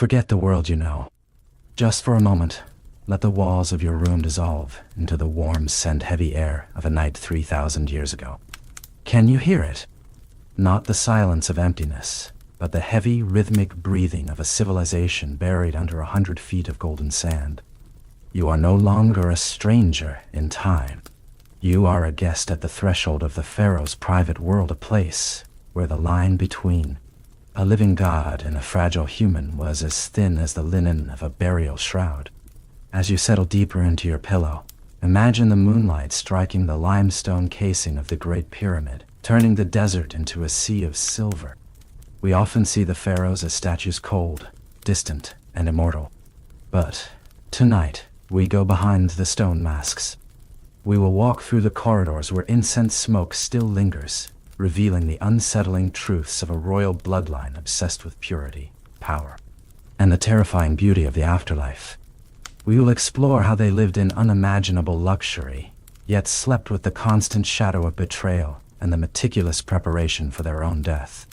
Forget the world you know. Just for a moment, let the walls of your room dissolve into the warm, scent-heavy air of a night 3,000 years ago. Can you hear it? Not the silence of emptiness, but the heavy, rhythmic breathing of a civilization buried under 100 feet of golden sand. You are no longer a stranger in time. You are a guest at the threshold of the Pharaohs' private world, a place where the line between a living god and a fragile human was as thin as the linen of a burial shroud. As you settle deeper into your pillow, imagine the moonlight striking the limestone casing of the Great Pyramid, turning the desert into a sea of silver. We often see the pharaohs as statues, cold, distant, and immortal. But tonight, we go behind the stone masks. We will walk through the corridors where incense smoke still lingers, revealing the unsettling truths of a royal bloodline obsessed with purity, power, and the terrifying beauty of the afterlife. We will explore how they lived in unimaginable luxury, yet slept with the constant shadow of betrayal and the meticulous preparation for their own death.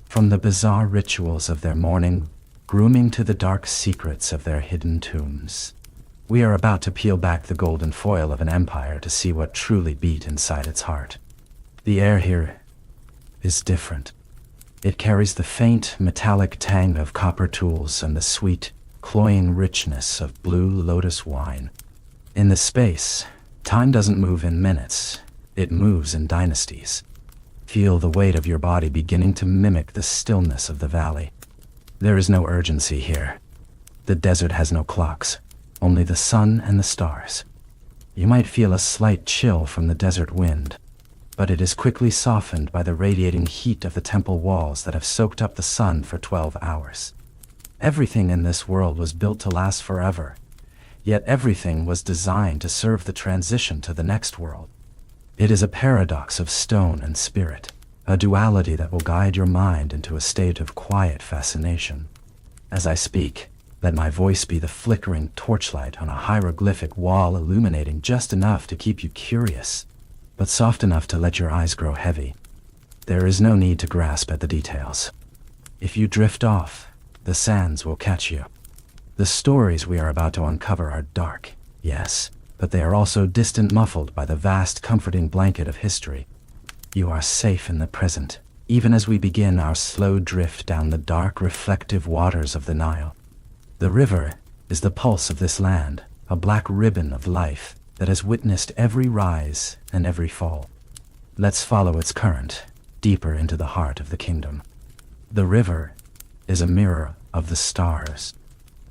From the bizarre rituals of their mourning, grooming to the dark secrets of their hidden tombs. We are about to peel back the golden foil of an empire to see what truly beat inside its heart. The air here is different. It carries the faint, metallic tang of copper tools and the sweet, cloying richness of blue lotus wine. In this space, time doesn't move in minutes, it moves in dynasties. Feel the weight of your body beginning to mimic the stillness of the valley. There is no urgency here. The desert has no clocks, only the sun and the stars. You might feel a slight chill from the desert wind, but it is quickly softened by the radiating heat of the temple walls that have soaked up the sun for 12 hours. Everything in this world was built to last forever, yet everything was designed to serve the transition to the next world. It is a paradox of stone and spirit, a duality that will guide your mind into a state of quiet fascination. As I speak, let my voice be the flickering torchlight on a hieroglyphic wall, illuminating just enough to keep you curious, but soft enough to let your eyes grow heavy. There is no need to grasp at the details. If you drift off, the sands will catch you. The stories we are about to uncover are dark, yes, but they are also distant, muffled by the vast, comforting blanket of history. You are safe in the present, even as we begin our slow drift down the dark, reflective waters of the Nile. The river is the pulse of this land, a black ribbon of life that has witnessed every rise and every fall. Let's follow its current, deeper into the heart of the kingdom. The river is a mirror of the stars.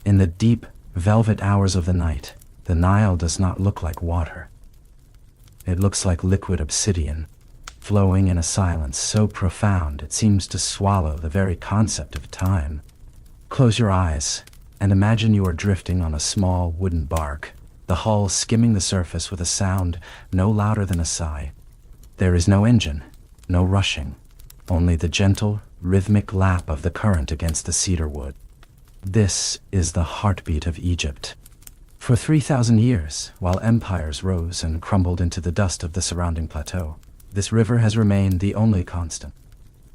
In the deep, velvet hours of the night, the Nile does not look like water. It looks like liquid obsidian, flowing in a silence so profound it seems to swallow the very concept of time. Close your eyes and imagine you are drifting on a small wooden bark, the hull skimming the surface with a sound no louder than a sigh. There is no engine, no rushing, only the gentle, rhythmic lap of the current against the cedar wood. This is the heartbeat of Egypt. For 3,000 years, while empires rose and crumbled into the dust of the surrounding plateau, this river has remained the only constant.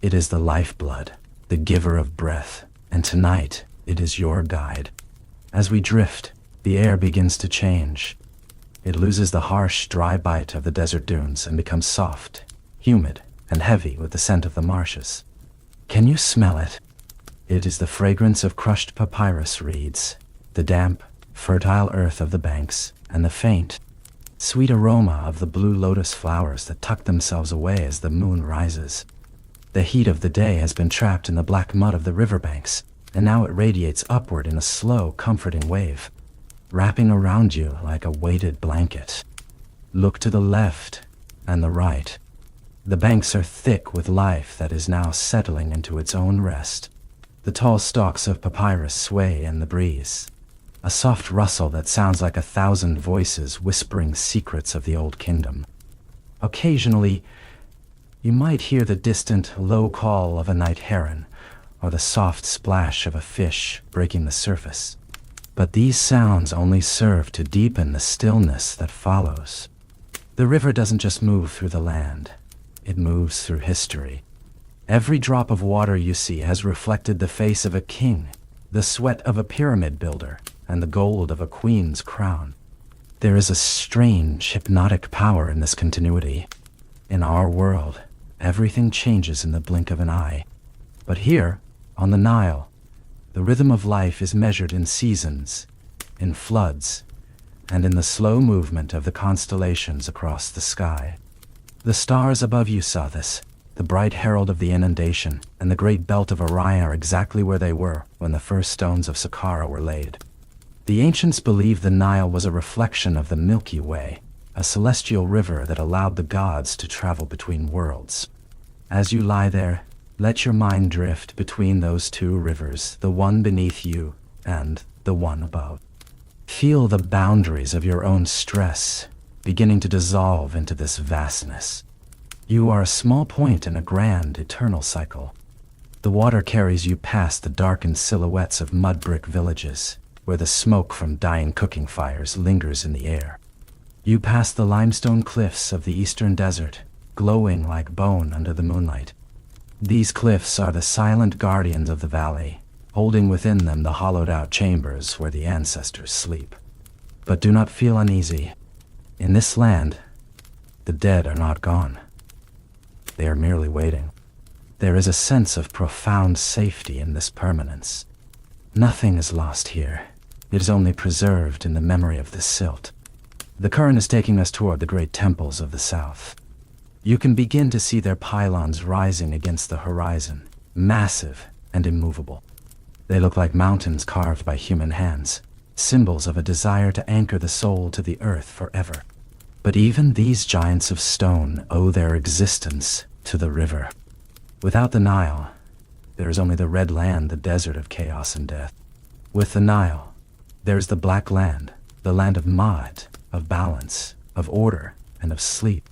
It is the lifeblood, the giver of breath, and tonight it is your guide. As we drift, the air begins to change. It loses the harsh, dry bite of the desert dunes and becomes soft, humid, and heavy with the scent of the marshes. Can you smell it? It is the fragrance of crushed papyrus reeds, the damp, fertile earth of the banks, and the faint, sweet aroma of the blue lotus flowers that tuck themselves away as the moon rises. The heat of the day has been trapped in the black mud of the riverbanks, and now it radiates upward in a slow, comforting wave, wrapping around you like a weighted blanket. Look to the left and the right. The banks are thick with life that is now settling into its own rest. The tall stalks of papyrus sway in the breeze, a soft rustle that sounds like 1,000 voices whispering secrets of the old kingdom. Occasionally, you might hear the distant, low call of a night heron, or the soft splash of a fish breaking the surface. But these sounds only serve to deepen the stillness that follows. The river doesn't just move through the land, it moves through history. Every drop of water you see has reflected the face of a king, the sweat of a pyramid builder, and the gold of a queen's crown. There is a strange, hypnotic power in this continuity. In our world, everything changes in the blink of an eye. But here, on the Nile, the rhythm of life is measured in seasons, in floods, and in the slow movement of the constellations across the sky. The stars above you saw this. The bright herald of the inundation and the great belt of Orion are exactly where they were when the first stones of Saqqara were laid. The ancients believed the Nile was a reflection of the Milky Way, a celestial river that allowed the gods to travel between worlds. As you lie there, let your mind drift between those two rivers, the one beneath you and the one above. Feel the boundaries of your own stress beginning to dissolve into this vastness. You are a small point in a grand, eternal cycle. The water carries you past the darkened silhouettes of mud brick villages, where the smoke from dying cooking fires lingers in the air. You pass the limestone cliffs of the eastern desert, glowing like bone under the moonlight. These cliffs are the silent guardians of the valley, holding within them the hollowed-out chambers where the ancestors sleep. But do not feel uneasy. In this land, the dead are not gone. They are merely waiting. There is a sense of profound safety in this permanence. Nothing is lost here. It is only preserved in the memory of the silt. The current is taking us toward the great temples of the south. You can begin to see their pylons rising against the horizon, massive and immovable. They look like mountains carved by human hands, symbols of a desire to anchor the soul to the earth forever. But even these giants of stone owe their existence to the river. Without the Nile, there is only the red land, the desert of chaos and death. With the Nile, there is the black land, the land of Ma'at, of balance, of order, and of sleep.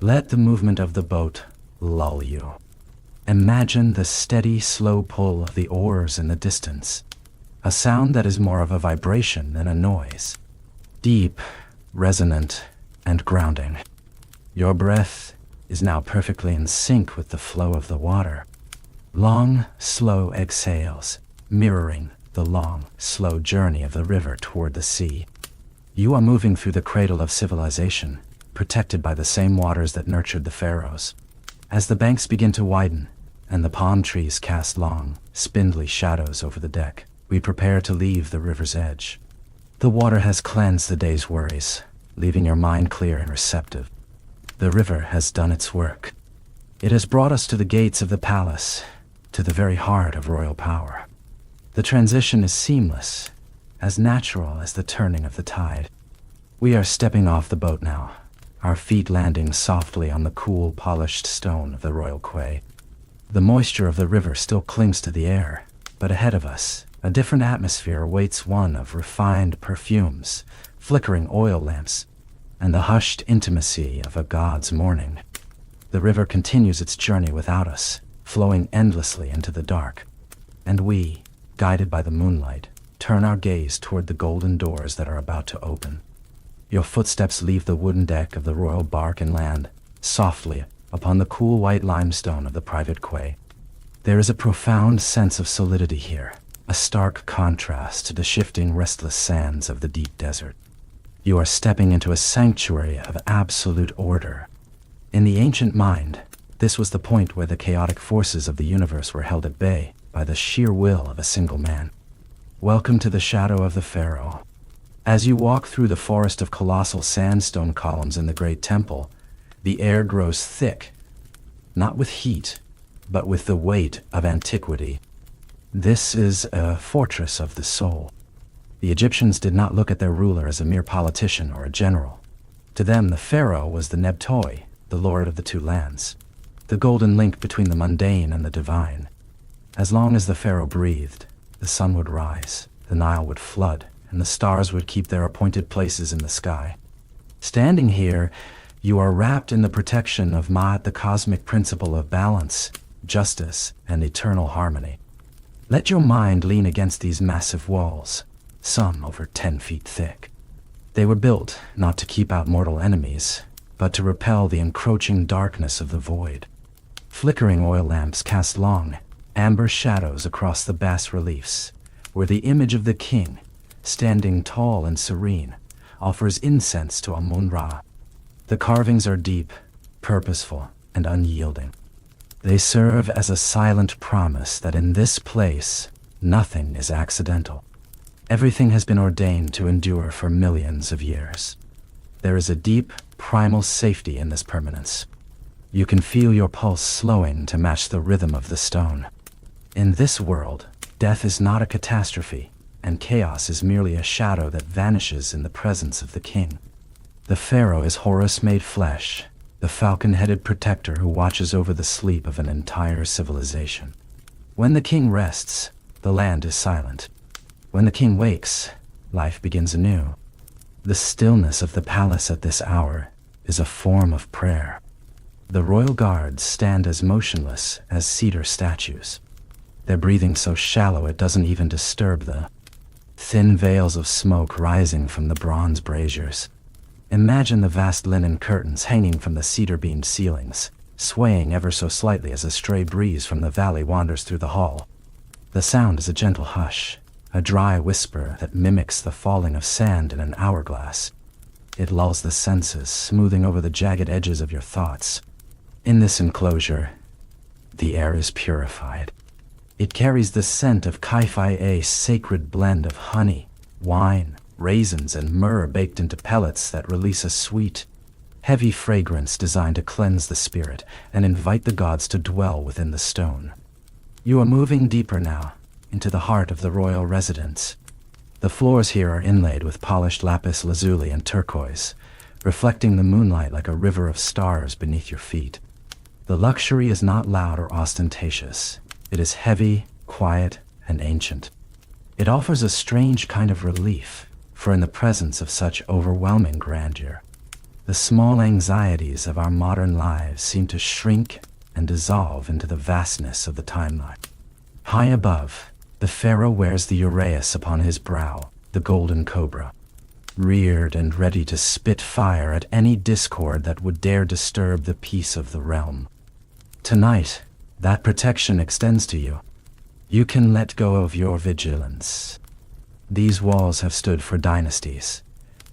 Let the movement of the boat lull you. Imagine the steady, slow pull of the oars in the distance, a sound that is more of a vibration than a noise. Deep, resonant, and grounding. Your breath is now perfectly in sync with the flow of the water. Long, slow exhales, mirroring the long, slow journey of the river toward the sea. You are moving through the cradle of civilization, protected by the same waters that nurtured the Pharaohs. As the banks begin to widen, and the palm trees cast long, spindly shadows over the deck, we prepare to leave the river's edge. The water has cleansed the day's worries, leaving your mind clear and receptive. The river has done its work. It has brought us to the gates of the palace, to the very heart of royal power. The transition is seamless, as natural as the turning of the tide. We are stepping off the boat now, our feet landing softly on the cool, polished stone of the royal quay. The moisture of the river still clings to the air, but ahead of us, a different atmosphere awaits, one of refined perfumes, flickering oil lamps, and the hushed intimacy of a god's morning. The river continues its journey without us, flowing endlessly into the dark. And we, guided by the moonlight, turn our gaze toward the golden doors that are about to open. Your footsteps leave the wooden deck of the royal bark and land, softly, upon the cool white limestone of the private quay. There is a profound sense of solidity here, a stark contrast to the shifting, restless sands of the deep desert. You are stepping into a sanctuary of absolute order. In the ancient mind, this was the point where the chaotic forces of the universe were held at bay by the sheer will of a single man. Welcome to the shadow of the Pharaoh. As you walk through the forest of colossal sandstone columns in the great temple, the air grows thick, not with heat, but with the weight of antiquity. This is a fortress of the soul. The Egyptians did not look at their ruler as a mere politician or a general. To them, the pharaoh was the Nebtoi, the lord of the two lands, the golden link between the mundane and the divine. As long as the pharaoh breathed, the sun would rise, the Nile would flood, and the stars would keep their appointed places in the sky. Standing here, you are wrapped in the protection of Ma'at, the cosmic principle of balance, justice, and eternal harmony. Let your mind lean against these massive walls, some over 10 feet thick. They were built not to keep out mortal enemies, but to repel the encroaching darkness of the void. Flickering oil lamps cast long, amber shadows across the bas-reliefs, where the image of the king, standing tall and serene, offers incense to Amun-Ra. The carvings are deep, purposeful, and unyielding. They serve as a silent promise that in this place, nothing is accidental. Everything has been ordained to endure for millions of years. There is a deep, primal safety in this permanence. You can feel your pulse slowing to match the rhythm of the stone. In this world, death is not a catastrophe, and chaos is merely a shadow that vanishes in the presence of the king. The pharaoh is Horus made flesh, the falcon-headed protector who watches over the sleep of an entire civilization. When the king rests, the land is silent. When the king wakes, life begins anew. The stillness of the palace at this hour is a form of prayer. The royal guards stand as motionless as cedar statues. Their breathing so shallow it doesn't even disturb the thin veils of smoke rising from the bronze braziers. Imagine the vast linen curtains hanging from the cedar-beamed ceilings, swaying ever so slightly as a stray breeze from the valley wanders through the hall. The sound is a gentle hush, a dry whisper that mimics the falling of sand in an hourglass. It lulls the senses, smoothing over the jagged edges of your thoughts. In this enclosure, the air is purified. It carries the scent of Kai-Fi, a sacred blend of honey, wine, raisins, and myrrh baked into pellets that release a sweet, heavy fragrance designed to cleanse the spirit and invite the gods to dwell within the stone. You are moving deeper now, into the heart of the royal residence. The floors here are inlaid with polished lapis lazuli and turquoise, reflecting the moonlight like a river of stars beneath your feet. The luxury is not loud or ostentatious. It is heavy, quiet, and ancient. It offers a strange kind of relief, for in the presence of such overwhelming grandeur, the small anxieties of our modern lives seem to shrink and dissolve into the vastness of the timeline. High above, the pharaoh wears the uraeus upon his brow, the golden cobra, reared and ready to spit fire at any discord that would dare disturb the peace of the realm. Tonight, that protection extends to you. You can let go of your vigilance. These walls have stood for dynasties.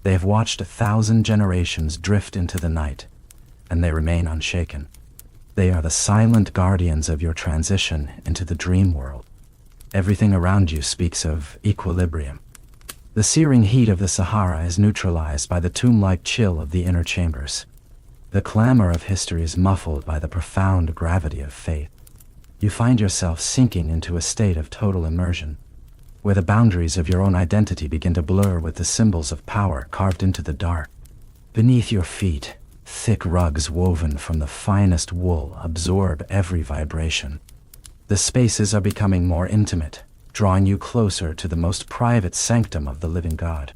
They have watched 1,000 generations drift into the night, and they remain unshaken. They are the silent guardians of your transition into the dream world. Everything around you speaks of equilibrium. The searing heat of the Sahara is neutralized by the tomb-like chill of the inner chambers. The clamor of history is muffled by the profound gravity of faith. You find yourself sinking into a state of total immersion, where the boundaries of your own identity begin to blur with the symbols of power carved into the dark. Beneath your feet, thick rugs woven from the finest wool absorb every vibration. The spaces are becoming more intimate, drawing you closer to the most private sanctum of the living God.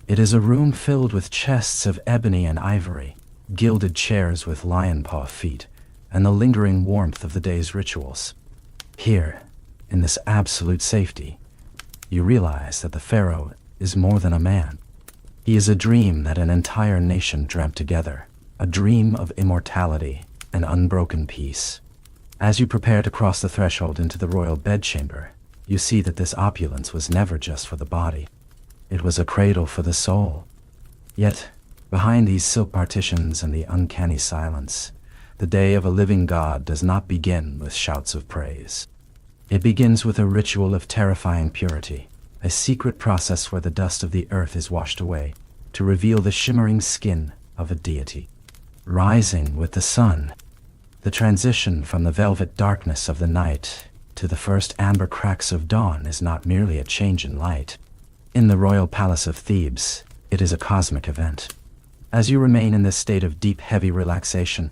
It is a room filled with chests of ebony and ivory, gilded chairs with lion paw feet, and the lingering warmth of the day's rituals. Here, in this absolute safety, you realize that the pharaoh is more than a man. He is a dream that an entire nation dreamt together, a dream of immortality and unbroken peace. As you prepare to cross the threshold into the royal bedchamber, you see that this opulence was never just for the body. It was a cradle for the soul. Yet, behind these silk partitions and the uncanny silence, the day of a living God does not begin with shouts of praise. It begins with a ritual of terrifying purity, a secret process where the dust of the earth is washed away to reveal the shimmering skin of a deity. Rising with the sun, the transition from the velvet darkness of the night to the first amber cracks of dawn is not merely a change in light. In the royal palace of Thebes, it is a cosmic event. As you remain in this state of deep, heavy relaxation,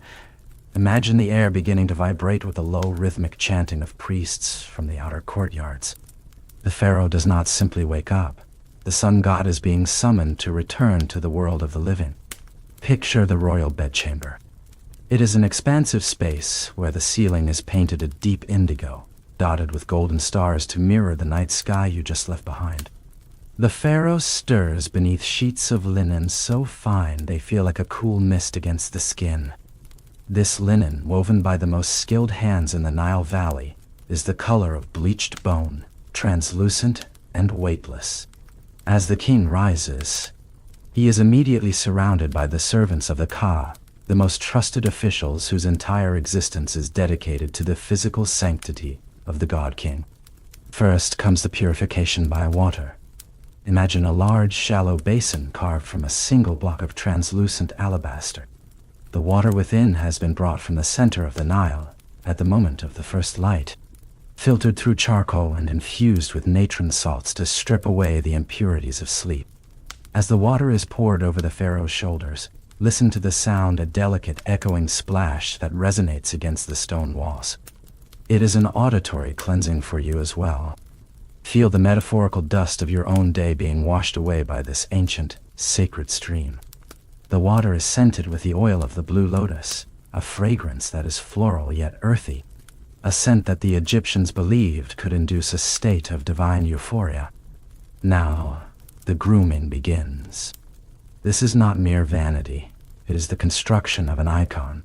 imagine the air beginning to vibrate with the low, rhythmic chanting of priests from the outer courtyards. The pharaoh does not simply wake up. The sun god is being summoned to return to the world of the living. Picture the royal bedchamber. It is an expansive space where the ceiling is painted a deep indigo, dotted with golden stars to mirror the night sky you just left behind. The pharaoh stirs beneath sheets of linen so fine they feel like a cool mist against the skin. This linen, woven by the most skilled hands in the Nile Valley, is the color of bleached bone, translucent and weightless. As the king rises, he is immediately surrounded by the servants of the Ka, the most trusted officials whose entire existence is dedicated to the physical sanctity of the God King. First comes the purification by water. Imagine a large, shallow basin carved from a single block of translucent alabaster. The water within has been brought from the center of the Nile at the moment of the first light, filtered through charcoal and infused with natron salts to strip away the impurities of sleep. As the water is poured over the pharaoh's shoulders, listen to the sound, a delicate echoing splash that resonates against the stone walls. It is an auditory cleansing for you as well. Feel the metaphorical dust of your own day being washed away by this ancient, sacred stream. The water is scented with the oil of the blue lotus, a fragrance that is floral yet earthy, a scent that the Egyptians believed could induce a state of divine euphoria. Now, the grooming begins. This is not mere vanity. It is the construction of an icon.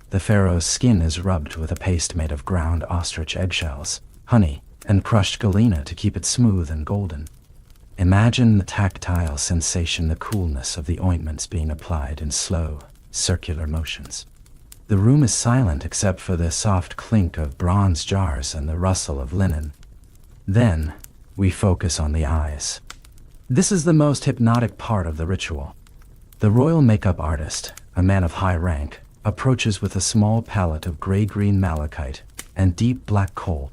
The pharaoh's skin is rubbed with a paste made of ground ostrich eggshells, honey, and crushed galena to keep it smooth and golden. Imagine the tactile sensation, the coolness of the ointments being applied in slow, circular motions. The room is silent except for the soft clink of bronze jars and the rustle of linen. Then, we focus on the eyes. This is the most hypnotic part of the ritual. The royal makeup artist, a man of high rank, approaches with a small palette of gray-green malachite and deep black kohl.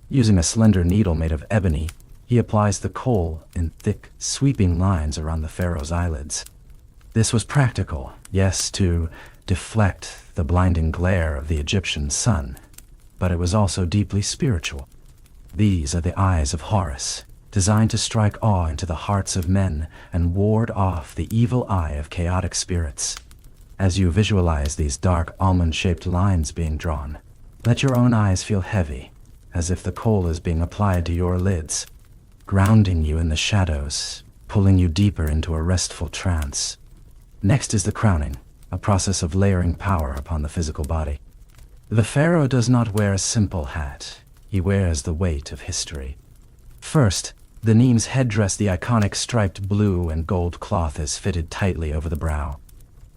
Using a slender needle made of ebony, he applies the kohl in thick, sweeping lines around the pharaoh's eyelids. This was practical, yes, to deflect the blinding glare of the Egyptian sun, but it was also deeply spiritual. These are the eyes of Horus, designed to strike awe into the hearts of men and ward off the evil eye of chaotic spirits. As you visualize these dark almond-shaped lines being drawn, let your own eyes feel heavy, as if the kohl is being applied to your lids, grounding you in the shadows, pulling you deeper into a restful trance. Next is the crowning, a process of layering power upon the physical body. The pharaoh does not wear a simple hat. He wears the weight of history. First, the Neem's headdress, the iconic striped blue and gold cloth, is fitted tightly over the brow.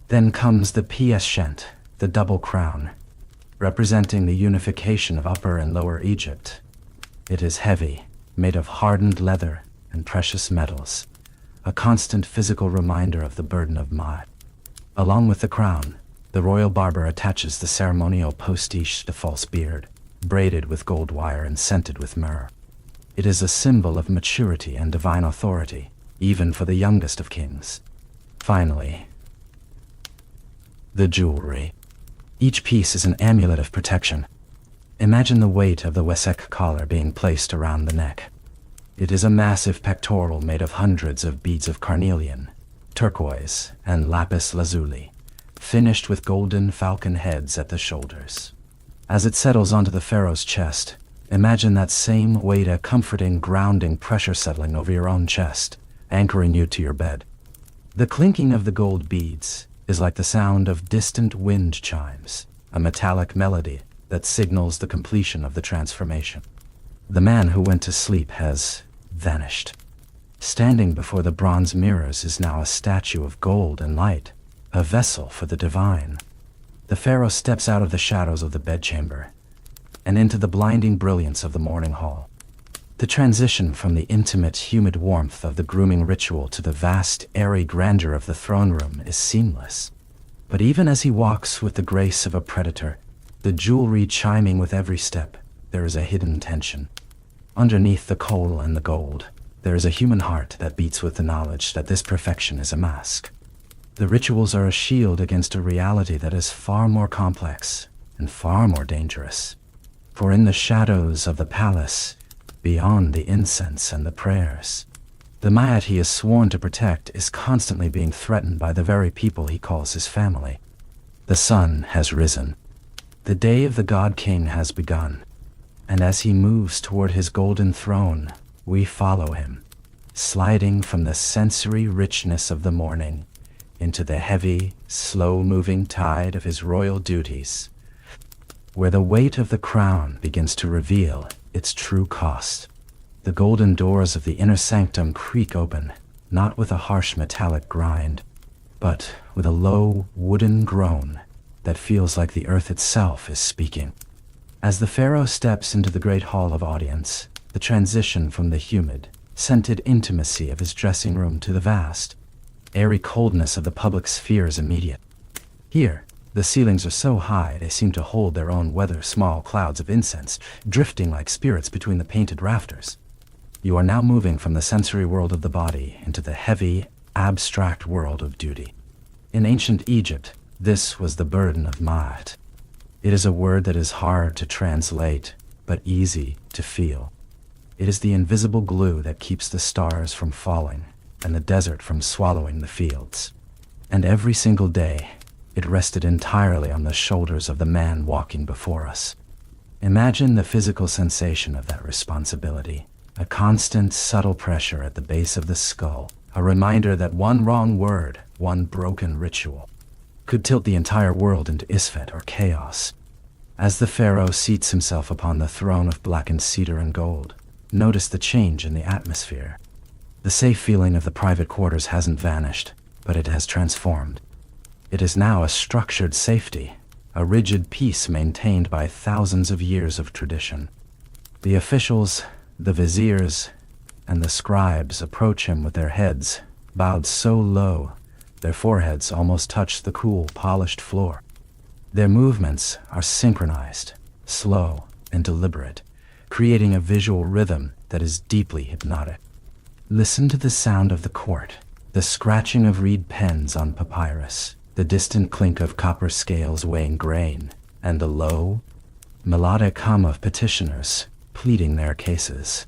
Then comes the pieshent, the double crown, representing the unification of Upper and Lower Egypt. It is heavy, made of hardened leather and precious metals, a constant physical reminder of the burden of Ma'at. Along with the crown, the royal barber attaches the ceremonial postiche, the false beard, braided with gold wire and scented with myrrh. It is a symbol of maturity and divine authority, even for the youngest of kings. Finally, the jewelry. Each piece is an amulet of protection. Imagine the weight of the wesek collar being placed around the neck. It is a massive pectoral made of hundreds of beads of carnelian, turquoise, and lapis lazuli, finished with golden falcon heads at the shoulders. As it settles onto the pharaoh's chest, imagine that same weight, a comforting, grounding pressure settling over your own chest, anchoring you to your bed. The clinking of the gold beads is like the sound of distant wind chimes, a metallic melody that signals the completion of the transformation. The man who went to sleep has vanished. Standing before the bronze mirrors is now a statue of gold and light, a vessel for the divine. The pharaoh steps out of the shadows of the bedchamber and into the blinding brilliance of the morning hall. The transition from the intimate, humid warmth of the grooming ritual to the vast, airy grandeur of the throne room is seamless. But even as he walks with the grace of a predator, the jewelry chiming with every step, there is a hidden tension. Underneath the kohl and the gold, there is a human heart that beats with the knowledge that this perfection is a mask. The rituals are a shield against a reality that is far more complex and far more dangerous. For in the shadows of the palace, beyond the incense and the prayers, the Ma'at he is sworn to protect is constantly being threatened by the very people he calls his family. The sun has risen. The day of the God King has begun, and as he moves toward his golden throne, we follow him, sliding from the sensory richness of the morning into the heavy, slow-moving tide of his royal duties, where the weight of the crown begins to reveal its true cost. The golden doors of the inner sanctum creak open, not with a harsh metallic grind, but with a low, wooden groan that feels like the earth itself is speaking. As the pharaoh steps into the great hall of audience, the transition from the humid, scented intimacy of his dressing room to the vast, airy coldness of the public sphere is immediate. Here, the ceilings are so high they seem to hold their own small clouds of incense, drifting like spirits between the painted rafters. You are now moving from the sensory world of the body into the heavy, abstract world of duty. In ancient Egypt, this was the burden of Ma'at. It is a word that is hard to translate, but easy to feel. It is the invisible glue that keeps the stars from falling and the desert from swallowing the fields. And every single day, it rested entirely on the shoulders of the man walking before us. Imagine the physical sensation of that responsibility, a constant, subtle pressure at the base of the skull, a reminder that one wrong word, one broken ritual, could tilt the entire world into isfet or chaos. As the pharaoh seats himself upon the throne of blackened cedar and gold, notice the change in the atmosphere. The safe feeling of the private quarters hasn't vanished, but it has transformed. It is now a structured safety, a rigid peace maintained by thousands of years of tradition. The officials, the viziers, and the scribes approach him with their heads bowed so low, their foreheads almost touch the cool, polished floor. Their movements are synchronized, slow, and deliberate, creating a visual rhythm that is deeply hypnotic. Listen to the sound of the court, the scratching of reed pens on papyrus, the distant clink of copper scales weighing grain, and the low, melodic hum of petitioners pleading their cases.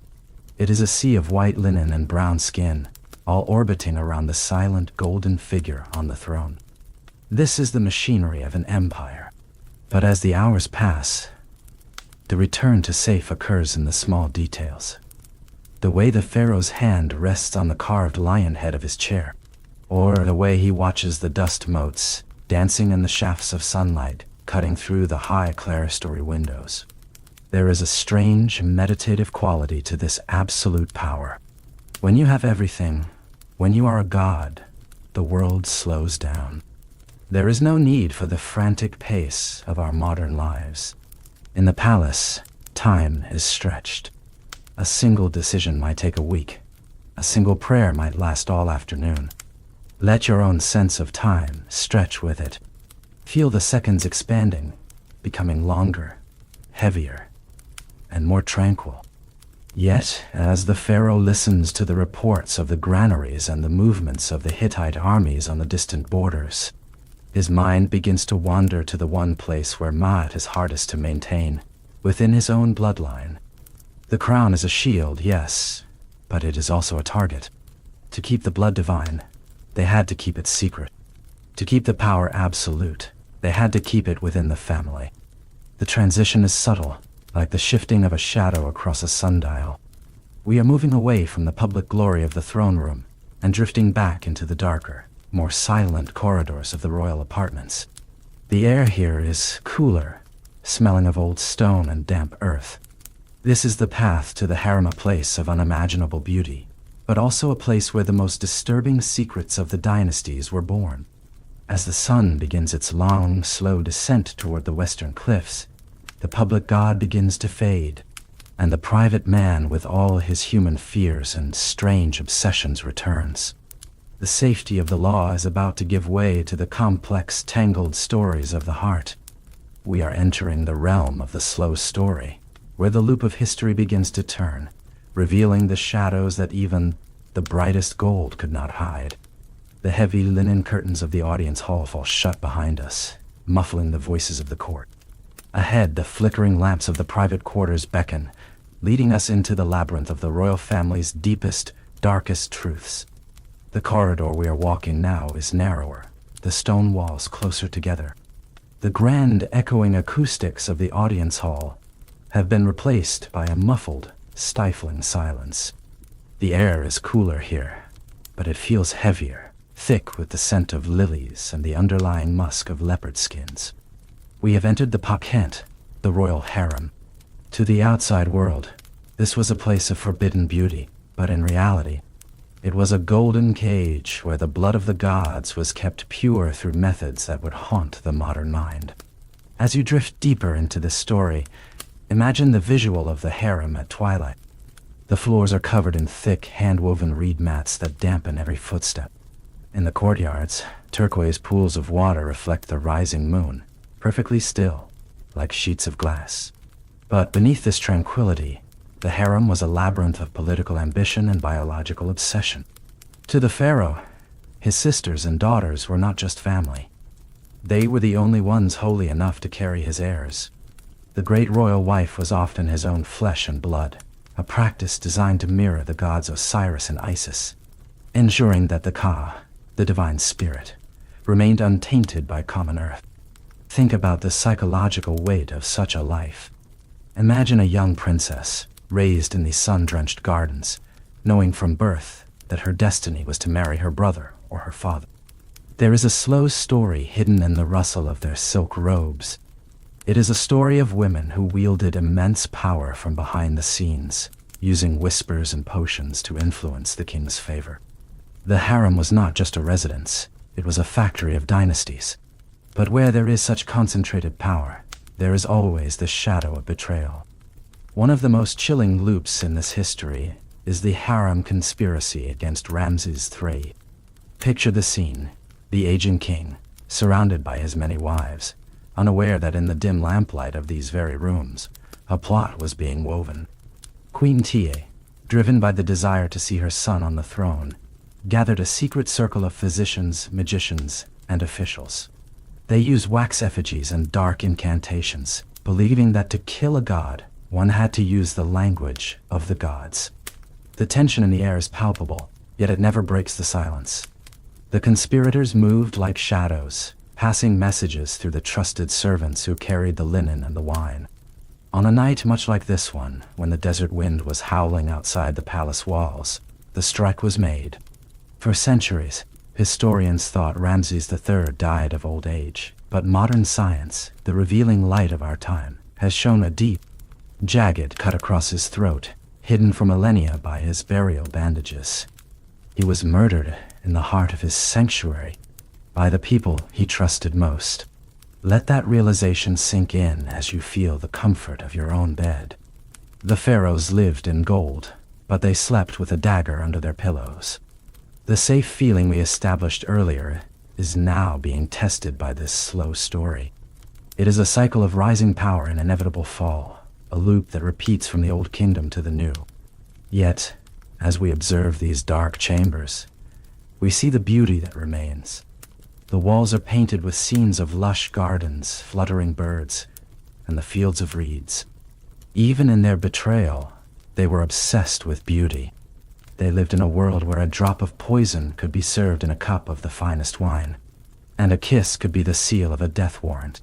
It is a sea of white linen and brown skin, all orbiting around the silent golden figure on the throne. This is the machinery of an empire. But as the hours pass, the return to safe occurs in the small details. The way the pharaoh's hand rests on the carved lion head of his chair, or the way he watches the dust motes dancing in the shafts of sunlight cutting through the high clerestory windows. There is a strange, meditative quality to this absolute power. When you have everything, when you are a god, the world slows down. There is no need for the frantic pace of our modern lives. In the palace, time is stretched. A single decision might take a week. A single prayer might last all afternoon. Let your own sense of time stretch with it. Feel the seconds expanding, becoming longer, heavier, and more tranquil. Yet, as the pharaoh listens to the reports of the granaries and the movements of the Hittite armies on the distant borders, his mind begins to wander to the one place where Ma'at is hardest to maintain, within his own bloodline. The crown is a shield, yes, but it is also a target. To keep the blood divine, they had to keep it secret. To keep the power absolute, they had to keep it within the family. The transition is subtle, like the shifting of a shadow across a sundial. We are moving away from the public glory of the throne room and drifting back into the darker, more silent corridors of the royal apartments. The air here is cooler, smelling of old stone and damp earth. This is the path to the harem, a place of unimaginable beauty, but also a place where the most disturbing secrets of the dynasties were born. As the sun begins its long, slow descent toward the western cliffs, the public god begins to fade, and the private man with all his human fears and strange obsessions returns. The safety of the law is about to give way to the complex, tangled stories of the heart. We are entering the realm of the slow story, where the loop of history begins to turn, revealing the shadows that even the brightest gold could not hide. The heavy linen curtains of the audience hall fall shut behind us, muffling the voices of the court. Ahead, the flickering lamps of the private quarters beckon, leading us into the labyrinth of the royal family's deepest, darkest truths. The corridor we are walking now is narrower, the stone walls closer together. The grand, echoing acoustics of the audience hall have been replaced by a muffled, stifling silence. The air is cooler here, but it feels heavier, thick with the scent of lilies and the underlying musk of leopard skins. We have entered the Pakent, the royal harem. To the outside world, This was a place of forbidden beauty, but in reality, it was a golden cage where the blood of the gods was kept pure through methods that would haunt the modern mind. As you drift deeper into this story, imagine the visual of the harem at twilight. The floors are covered in thick, hand-woven reed mats that dampen every footstep. In the courtyards, turquoise pools of water reflect the rising moon, perfectly still, like sheets of glass. But beneath this tranquility, the harem was a labyrinth of political ambition and biological obsession. To the pharaoh, his sisters and daughters were not just family. They were the only ones holy enough to carry his heirs. The great royal wife was often his own flesh and blood, a practice designed to mirror the gods Osiris and Isis, ensuring that the Ka, the divine spirit, remained untainted by common earth. Think about the psychological weight of such a life. Imagine a young princess, raised in these sun-drenched gardens, knowing from birth that her destiny was to marry her brother or her father. There is a slow story hidden in the rustle of their silk robes. It is a story of women who wielded immense power from behind the scenes, using whispers and potions to influence the king's favor. The harem was not just a residence, it was a factory of dynasties. But where there is such concentrated power, there is always the shadow of betrayal. One of the most chilling loops in this history is the harem conspiracy against Ramses III. Picture the scene, the aging king, surrounded by his many wives, unaware that in the dim lamplight of these very rooms, a plot was being woven. Queen Tiye, driven by the desire to see her son on the throne, gathered a secret circle of physicians, magicians, and officials. They used wax effigies and dark incantations, believing that to kill a god, one had to use the language of the gods. The tension in the air is palpable, yet it never breaks the silence. The conspirators moved like shadows, passing messages through the trusted servants who carried the linen and the wine. On a night much like this one, when the desert wind was howling outside the palace walls, the strike was made. For centuries, historians thought Ramses III died of old age, but modern science, the revealing light of our time, has shown a deep, jagged cut across his throat, hidden for millennia by his burial bandages. He was murdered in the heart of his sanctuary, by the people he trusted most. Let that realization sink in as you feel the comfort of your own bed. The pharaohs lived in gold, but they slept with a dagger under their pillows. The safe feeling we established earlier is now being tested by this slow story. It is a cycle of rising power and inevitable fall, a loop that repeats from the old kingdom to the new. Yet, as we observe these dark chambers, we see the beauty that remains. The walls are painted with scenes of lush gardens, fluttering birds, and the fields of reeds. Even in their betrayal, they were obsessed with beauty. They lived in a world where a drop of poison could be served in a cup of the finest wine, and a kiss could be the seal of a death warrant.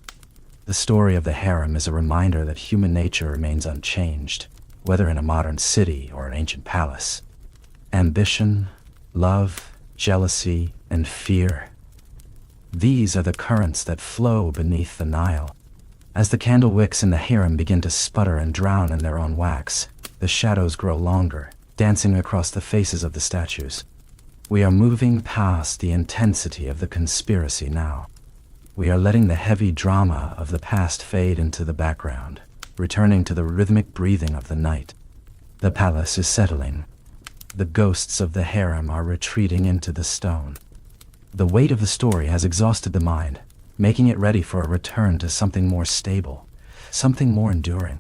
The story of the harem is a reminder that human nature remains unchanged, whether in a modern city or an ancient palace. Ambition, love, jealousy, and fear. These are the currents that flow beneath the Nile. As the candle wicks in the harem begin to sputter and drown in their own wax, the shadows grow longer, dancing across the faces of the statues. We are moving past the intensity of the conspiracy now. We are letting the heavy drama of the past fade into the background, returning to the rhythmic breathing of the night. The palace is settling. The ghosts of the harem are retreating into the stone. The weight of the story has exhausted the mind, making it ready for a return to something more stable, something more enduring.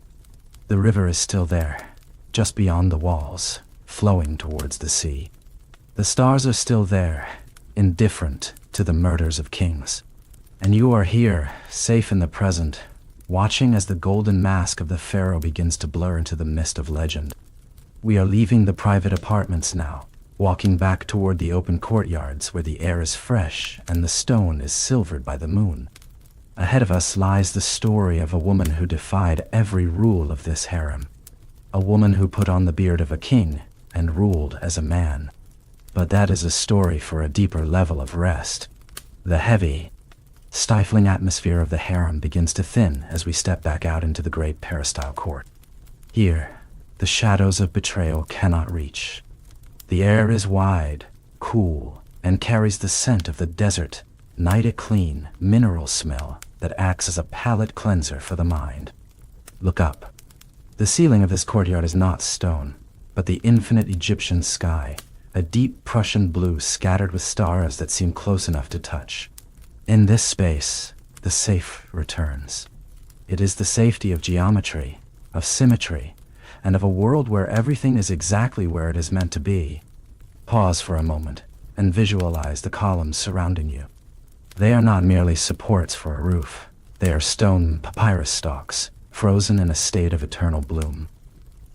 The river is still there, just beyond the walls, flowing towards the sea. The stars are still there, indifferent to the murders of kings. And you are here, safe in the present, watching as the golden mask of the pharaoh begins to blur into the mist of legend. We are leaving the private apartments now, walking back toward the open courtyards where the air is fresh and the stone is silvered by the moon. Ahead of us lies the story of a woman who defied every rule of this harem. A woman who put on the beard of a king and ruled as a man. But that is a story for a deeper level of rest. The heavy, stifling atmosphere of the harem begins to thin as we step back out into the great peristyle court. Here, the shadows of betrayal cannot reach. The air is wide, cool, and carries the scent of the desert, night a clean, mineral smell that acts as a palate cleanser for the mind. Look up. The ceiling of this courtyard is not stone, but the infinite Egyptian sky, a deep Prussian blue scattered with stars that seem close enough to touch. In this space, the safe returns. It is the safety of geometry, of symmetry, and of a world where everything is exactly where it is meant to be. Pause for a moment and visualize the columns surrounding you. They are not merely supports for a roof. They are stone papyrus stalks, frozen in a state of eternal bloom.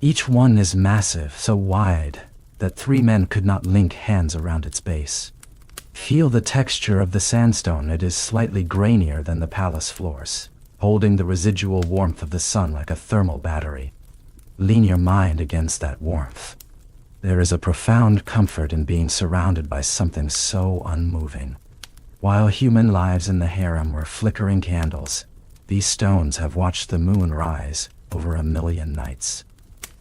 Each one is massive, so wide that 3 men could not link hands around its base. Feel the texture of the sandstone. It is slightly grainier than the palace floors, holding the residual warmth of the sun like a thermal battery. Lean your mind against that warmth. There is a profound comfort in being surrounded by something so unmoving. While human lives in the harem were flickering candles, these stones have watched the moon rise over 1,000,000 nights.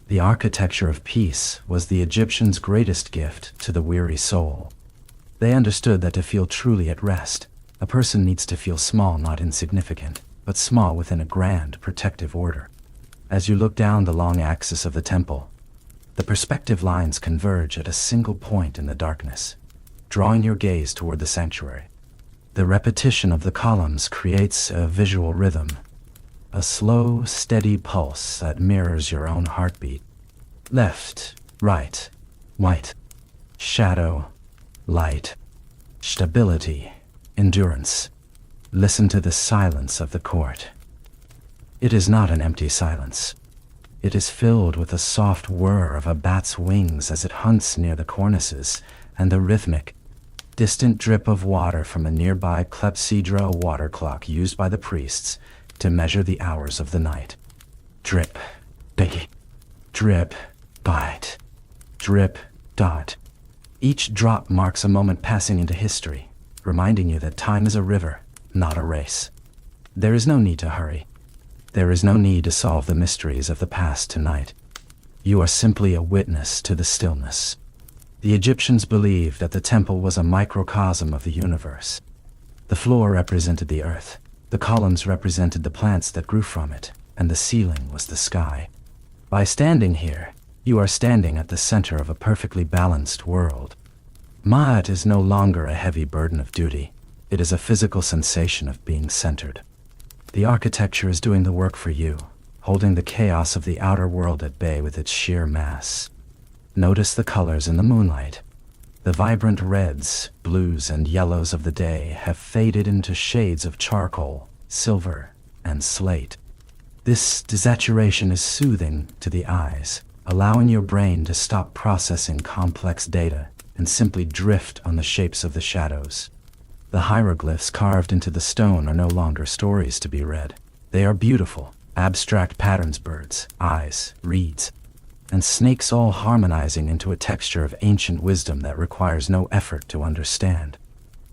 The architecture of peace was the Egyptians' greatest gift to the weary soul. They understood that to feel truly at rest, a person needs to feel small, not insignificant, but small within a grand, protective order. As you look down the long axis of the temple, the perspective lines converge at a single point in the darkness, drawing your gaze toward the sanctuary. The repetition of the columns creates a visual rhythm, a slow, steady pulse that mirrors your own heartbeat. Left, right, white, shadow, light, stability, endurance. Listen to the silence of the court. It is not an empty silence. It is filled with the soft whir of a bat's wings as it hunts near the cornices, and the rhythmic, distant drip of water from a nearby clepsydra water clock used by the priests to measure the hours of the night. Drip, biggie, drip, bite, drip, dot. Each drop marks a moment passing into history, reminding you that time is a river, not a race. There is no need to hurry. There is no need to solve the mysteries of the past tonight. You are simply a witness to the stillness. The Egyptians believed that the temple was a microcosm of the universe. The floor represented the earth, the columns represented the plants that grew from it, and the ceiling was the sky. By standing here, you are standing at the center of a perfectly balanced world. Ma'at is no longer a heavy burden of duty. It is a physical sensation of being centered. The architecture is doing the work for you, holding the chaos of the outer world at bay with its sheer mass. Notice the colors in the moonlight. The vibrant reds, blues, and yellows of the day have faded into shades of charcoal, silver, and slate. This desaturation is soothing to the eyes, allowing your brain to stop processing complex data and simply drift on the shapes of the shadows. The hieroglyphs carved into the stone are no longer stories to be read. They are beautiful, abstract patterns, birds, eyes, reeds, and snakes, all harmonizing into a texture of ancient wisdom that requires no effort to understand.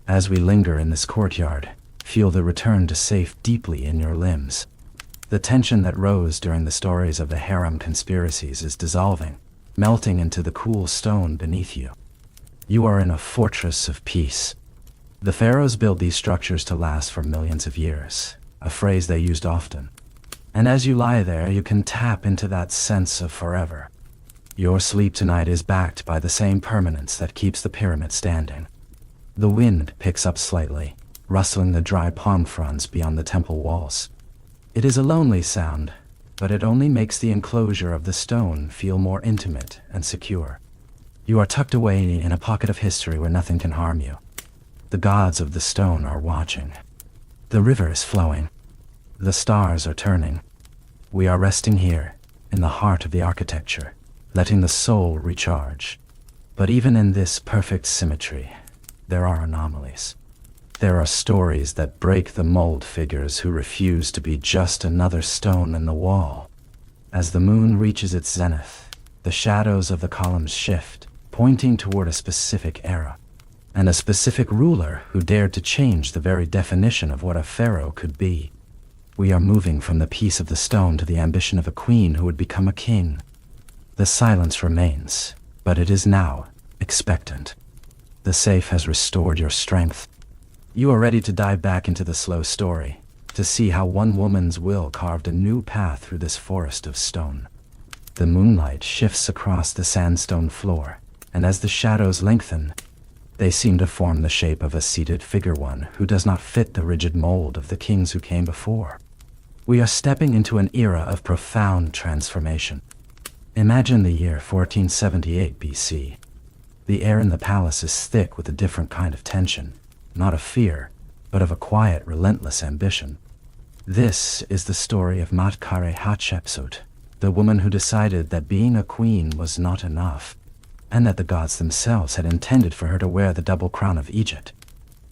As we linger in this courtyard, feel the return to safe deeply in your limbs. The tension that rose during the stories of the harem conspiracies is dissolving, melting into the cool stone beneath you. You are in a fortress of peace. The pharaohs built these structures to last for millions of years, a phrase they used often. And as you lie there, you can tap into that sense of forever. Your sleep tonight is backed by the same permanence that keeps the pyramid standing. The wind picks up slightly, rustling the dry palm fronds beyond the temple walls. It is a lonely sound, but it only makes the enclosure of the stone feel more intimate and secure. You are tucked away in a pocket of history where nothing can harm you. The gods of the stone are watching. The river is flowing. The stars are turning. We are resting here, in the heart of the architecture, letting the soul recharge. But even in this perfect symmetry, there are anomalies. There are stories that break the mold, figures who refuse to be just another stone in the wall. As the moon reaches its zenith, the shadows of the columns shift, pointing toward a specific era, and a specific ruler who dared to change the very definition of what a pharaoh could be. We are moving from the peace of the stone to the ambition of a queen who would become a king. The silence remains, but it is now expectant. The safe has restored your strength. You are ready to dive back into the slow story, to see how one woman's will carved a new path through this forest of stone. The moonlight shifts across the sandstone floor, and as the shadows lengthen, they seem to form the shape of a seated figure, one who does not fit the rigid mold of the kings who came before. We are stepping into an era of profound transformation. Imagine the year 1478 BC. The air in the palace is thick with a different kind of tension, not of fear, but of a quiet, relentless ambition. This is the story of Matkare Hatshepsut, the woman who decided that being a queen was not enough, and that the gods themselves had intended for her to wear the double crown of Egypt.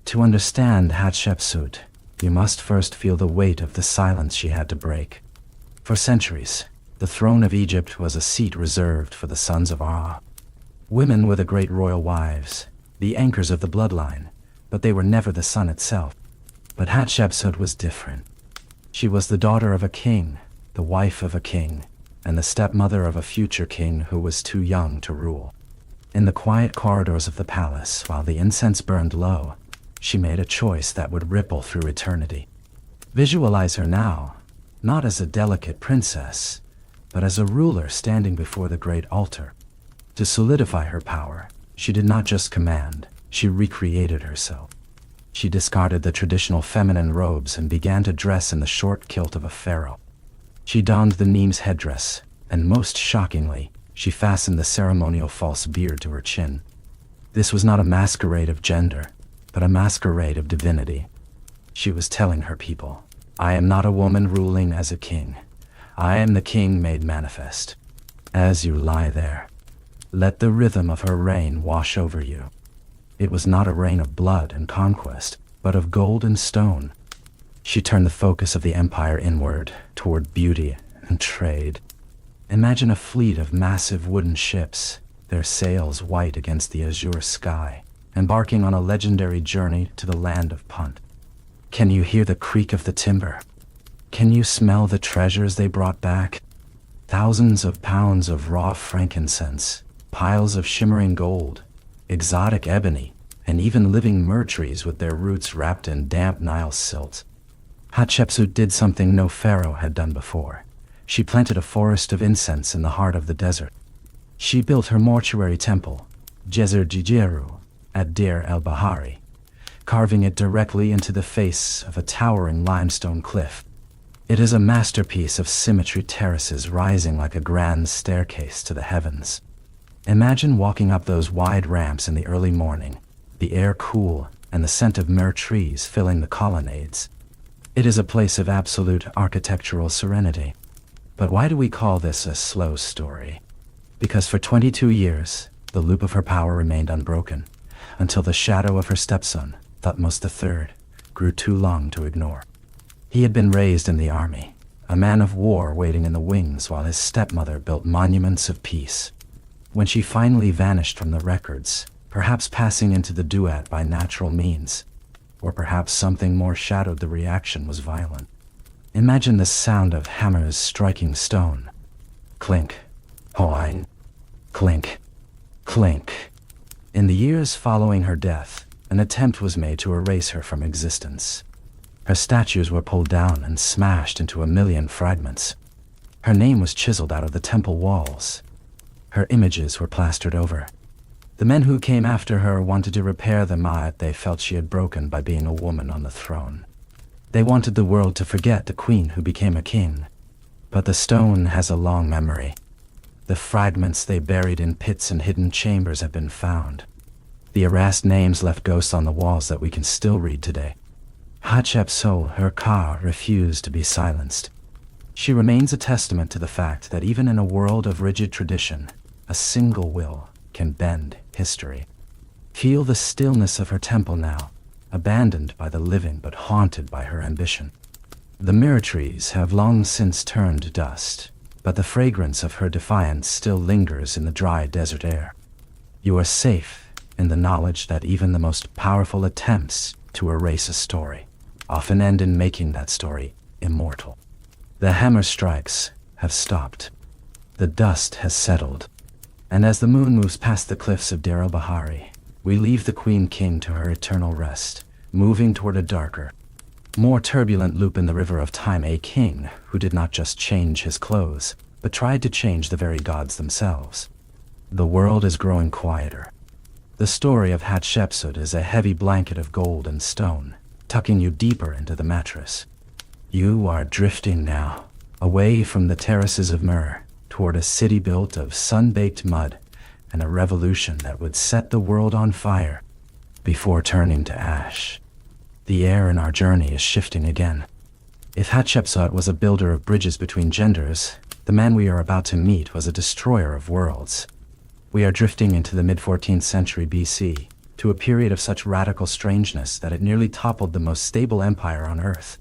To understand Hatshepsut, you must first feel the weight of the silence she had to break. For centuries, the throne of Egypt was a seat reserved for the sons of Ra. Women were the great royal wives, the anchors of the bloodline, but they were never the sun itself. But Hatshepsut was different. She was the daughter of a king, the wife of a king, and the stepmother of a future king who was too young to rule. In the quiet corridors of the palace, while the incense burned low, she made a choice that would ripple through eternity. Visualize her now, not as a delicate princess, but as a ruler standing before the great altar. To solidify her power, she did not just command, she recreated herself. She discarded the traditional feminine robes and began to dress in the short kilt of a pharaoh. She donned the Nemes headdress, and most shockingly, she fastened the ceremonial false beard to her chin. This was not a masquerade of gender, but a masquerade of divinity. She was telling her people, I am not a woman ruling as a king. I am the king made manifest. As you lie there, let the rhythm of her reign wash over you. It was not a reign of blood and conquest, but of gold and stone. She turned the focus of the empire inward, toward beauty and trade. Imagine a fleet of massive wooden ships, their sails white against the azure sky, embarking on a legendary journey to the land of Punt. Can you hear the creak of the timber? Can you smell the treasures they brought back? Thousands of pounds of raw frankincense, piles of shimmering gold, exotic ebony, and even living myrrh trees with their roots wrapped in damp Nile silt. Hatshepsut did something no pharaoh had done before. She planted a forest of incense in the heart of the desert. She built her mortuary temple, Djeser Djeru, at Deir el-Bahari, carving it directly into the face of a towering limestone cliff. It is a masterpiece of symmetry, terraces rising like a grand staircase to the heavens. Imagine walking up those wide ramps in the early morning, the air cool and the scent of myrrh trees filling the colonnades. It is a place of absolute architectural serenity. But why do we call this a slow story? Because for 22 years, the loop of her power remained unbroken, until the shadow of her stepson, Thutmose III, grew too long to ignore. He had been raised in the army, a man of war waiting in the wings while his stepmother built monuments of peace. When she finally vanished from the records, perhaps passing into the duat by natural means, or perhaps something more shadowed the reaction was violent. Imagine the sound of hammers striking stone. Clink, hoing, clink, clink. In the years following her death, an attempt was made to erase her from existence. Her statues were pulled down and smashed into a million fragments. Her name was chiseled out of the temple walls. Her images were plastered over. The men who came after her wanted to repair the ma'at they felt she had broken by being a woman on the throne. They wanted the world to forget the queen who became a king. But the stone has a long memory. The fragments they buried in pits and hidden chambers have been found. The erased names left ghosts on the walls that we can still read today. Hatshepsut, her Ka, refused to be silenced. She remains a testament to the fact that even in a world of rigid tradition, a single will can bend history. Feel the stillness of her temple now, abandoned by the living but haunted by her ambition. The myrrh trees have long since turned to dust, but the fragrance of her defiance still lingers in the dry desert air. You are safe in the knowledge that even the most powerful attempts to erase a story often end in making that story immortal. The hammer strikes have stopped. The dust has settled, and as the moon moves past the cliffs of Dar el-Bahari, we leave the Queen King to her eternal rest, moving toward a darker, more turbulent loop in the river of time, a king who did not just change his clothes, but tried to change the very gods themselves. The world is growing quieter. The story of Hatshepsut is a heavy blanket of gold and stone, tucking you deeper into the mattress. You are drifting now, away from the terraces of myrrh, toward a city built of sun-baked mud and a revolution that would set the world on fire before turning to ash. The air in our journey is shifting again. If Hatshepsut was a builder of bridges between genders, the man we are about to meet was a destroyer of worlds. We are drifting into the mid-14th century BC, to a period of such radical strangeness that it nearly toppled the most stable empire on Earth.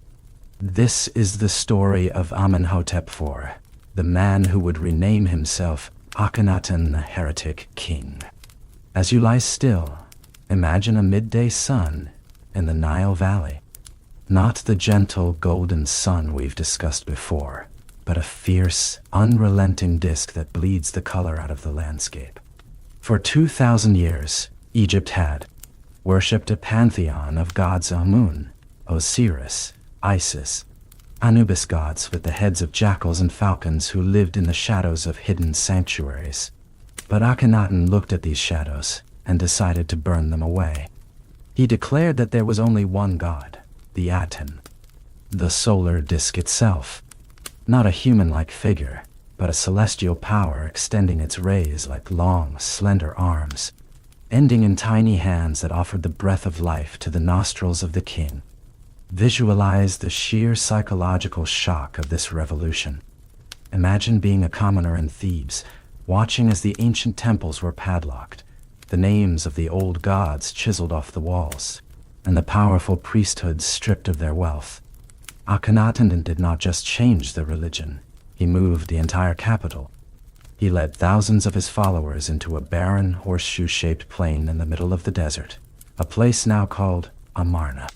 This is the story of Amenhotep IV, the man who would rename himself Akhenaten the Heretic King. As you lie still, imagine a midday sun in the Nile Valley. Not the gentle golden sun we've discussed before, but a fierce, unrelenting disk that bleeds the color out of the landscape. For 2,000 years, Egypt had worshipped a pantheon of gods: Amun, Osiris, Isis, Anubis, gods with the heads of jackals and falcons who lived in the shadows of hidden sanctuaries. But Akhenaten looked at these shadows and decided to burn them away. He declared that there was only one god, the Aten, the solar disk itself. Not a human-like figure, but a celestial power extending its rays like long, slender arms, ending in tiny hands that offered the breath of life to the nostrils of the king. Visualize the sheer psychological shock of this revolution. Imagine being a commoner in Thebes, watching as the ancient temples were padlocked, the names of the old gods chiseled off the walls, and the powerful priesthoods stripped of their wealth. Akhenaten did not just change the religion, he moved the entire capital. He led thousands of his followers into a barren, horseshoe-shaped plain in the middle of the desert, a place now called Amarna.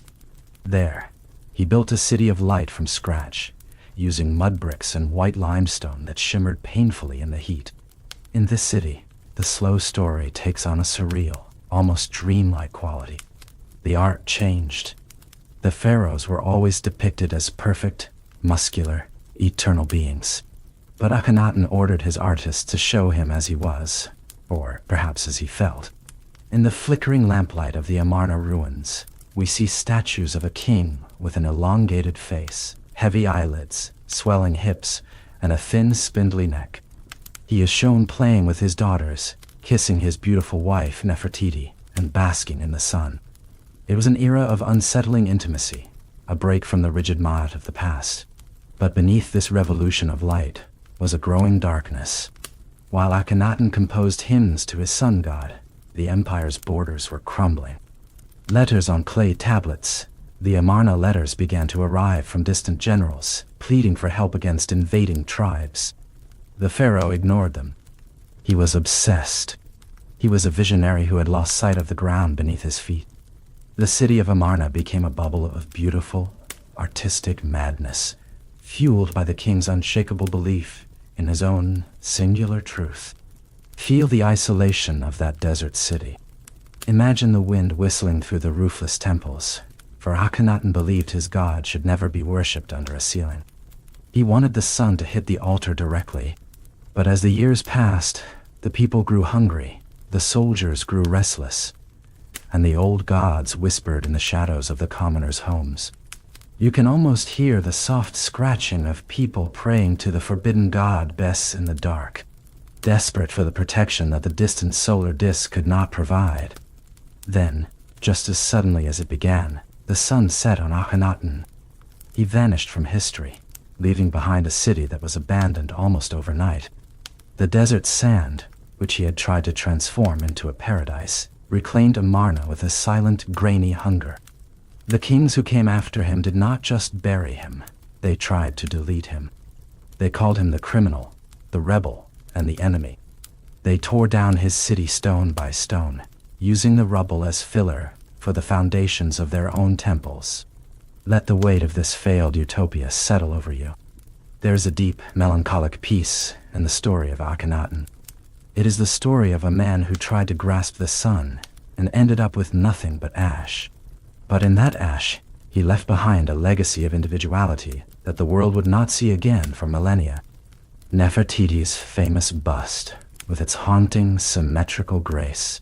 There, he built a city of light from scratch, using mud bricks and white limestone that shimmered painfully in the heat. In this city, the slow story takes on a surreal, almost dreamlike quality. The art changed. The pharaohs were always depicted as perfect, muscular, eternal beings. But Akhenaten ordered his artists to show him as he was, or perhaps as he felt. In the flickering lamplight of the Amarna ruins, we see statues of a king with an elongated face, heavy eyelids, swelling hips, and a thin, spindly neck. He is shown playing with his daughters, kissing his beautiful wife Nefertiti, and basking in the sun. It was an era of unsettling intimacy, a break from the rigid Ma'at of the past. But beneath this revolution of light was a growing darkness. While Akhenaten composed hymns to his sun god, the empire's borders were crumbling. Letters on clay tablets, the Amarna letters, began to arrive from distant generals, pleading for help against invading tribes. The pharaoh ignored them. He was obsessed. He was a visionary who had lost sight of the ground beneath his feet. The city of Amarna became a bubble of beautiful, artistic madness, fueled by the king's unshakable belief in his own singular truth. Feel the isolation of that desert city. Imagine the wind whistling through the roofless temples, for Akhenaten believed his god should never be worshipped under a ceiling. He wanted the sun to hit the altar directly. But as the years passed, the people grew hungry, the soldiers grew restless, and the old gods whispered in the shadows of the commoners' homes. You can almost hear the soft scratching of people praying to the forbidden god Bes in the dark, desperate for the protection that the distant solar disk could not provide. Then, just as suddenly as it began, the sun set on Akhenaten. He vanished from history, leaving behind a city that was abandoned almost overnight. The desert sand, which he had tried to transform into a paradise, reclaimed Amarna with a silent, grainy hunger. The kings who came after him did not just bury him, they tried to delete him. They called him the criminal, the rebel, and the enemy. They tore down his city stone by stone, using the rubble as filler for the foundations of their own temples. Let the weight of this failed utopia settle over you. There's a deep, melancholic peace in the story of Akhenaten. It is the story of a man who tried to grasp the sun and ended up with nothing but ash. But in that ash, he left behind a legacy of individuality that the world would not see again for millennia. Nefertiti's famous bust, with its haunting, symmetrical grace,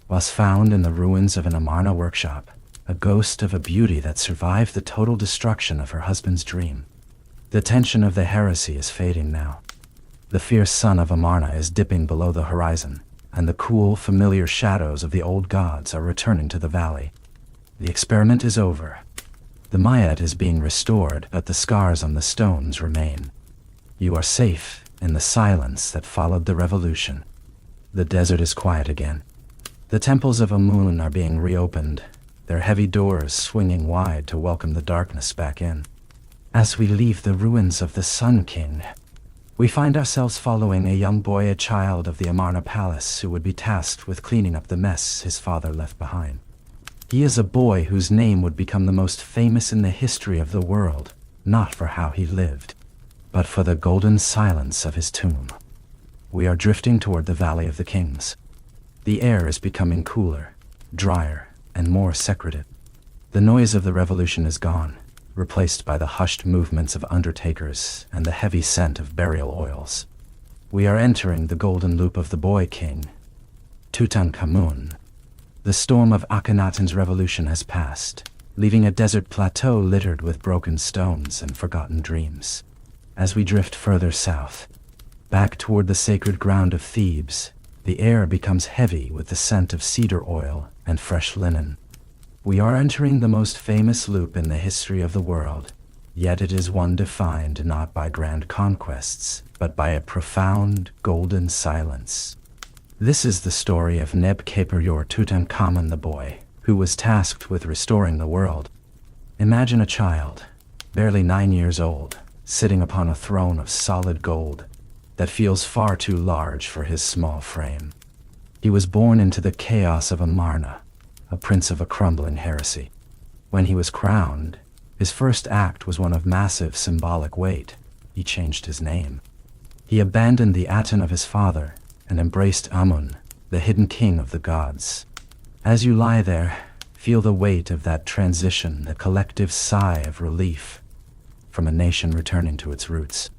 was found in the ruins of an Amarna workshop, a ghost of a beauty that survived the total destruction of her husband's dream. The tension of the heresy is fading now. The fierce sun of Amarna is dipping below the horizon, and the cool, familiar shadows of the old gods are returning to the valley. The experiment is over. The Mayat is being restored, but the scars on the stones remain. You are safe in the silence that followed the revolution. The desert is quiet again. The temples of Amun are being reopened, their heavy doors swinging wide to welcome the darkness back in. As we leave the ruins of the Sun King, we find ourselves following a young boy, a child of the Amarna palace, who would be tasked with cleaning up the mess his father left behind. He is a boy whose name would become the most famous in the history of the world, not for how he lived, but for the golden silence of his tomb. We are drifting toward the Valley of the Kings. The air is becoming cooler, drier, and more secretive. The noise of the revolution is gone, replaced by the hushed movements of undertakers and the heavy scent of burial oils. We are entering the golden loop of the boy king, Tutankhamun. The storm of Akhenaten's revolution has passed, leaving a desert plateau littered with broken stones and forgotten dreams. As we drift further south, back toward the sacred ground of Thebes, the air becomes heavy with the scent of cedar oil and fresh linen. We are entering the most famous loop in the history of the world, yet it is one defined not by grand conquests, but by a profound, golden silence. This is the story of Neb-Kapar-Yor Tutankhamun the boy, who was tasked with restoring the world. Imagine a child, barely 9 years old, sitting upon a throne of solid gold that feels far too large for his small frame. He was born into the chaos of Amarna, a prince of a crumbling heresy. When he was crowned, his first act was one of massive symbolic weight. He changed his name. He abandoned the Aten of his father and embraced Amun, the hidden king of the gods. As you lie there, feel the weight of that transition, the collective sigh of relief from a nation returning to its roots.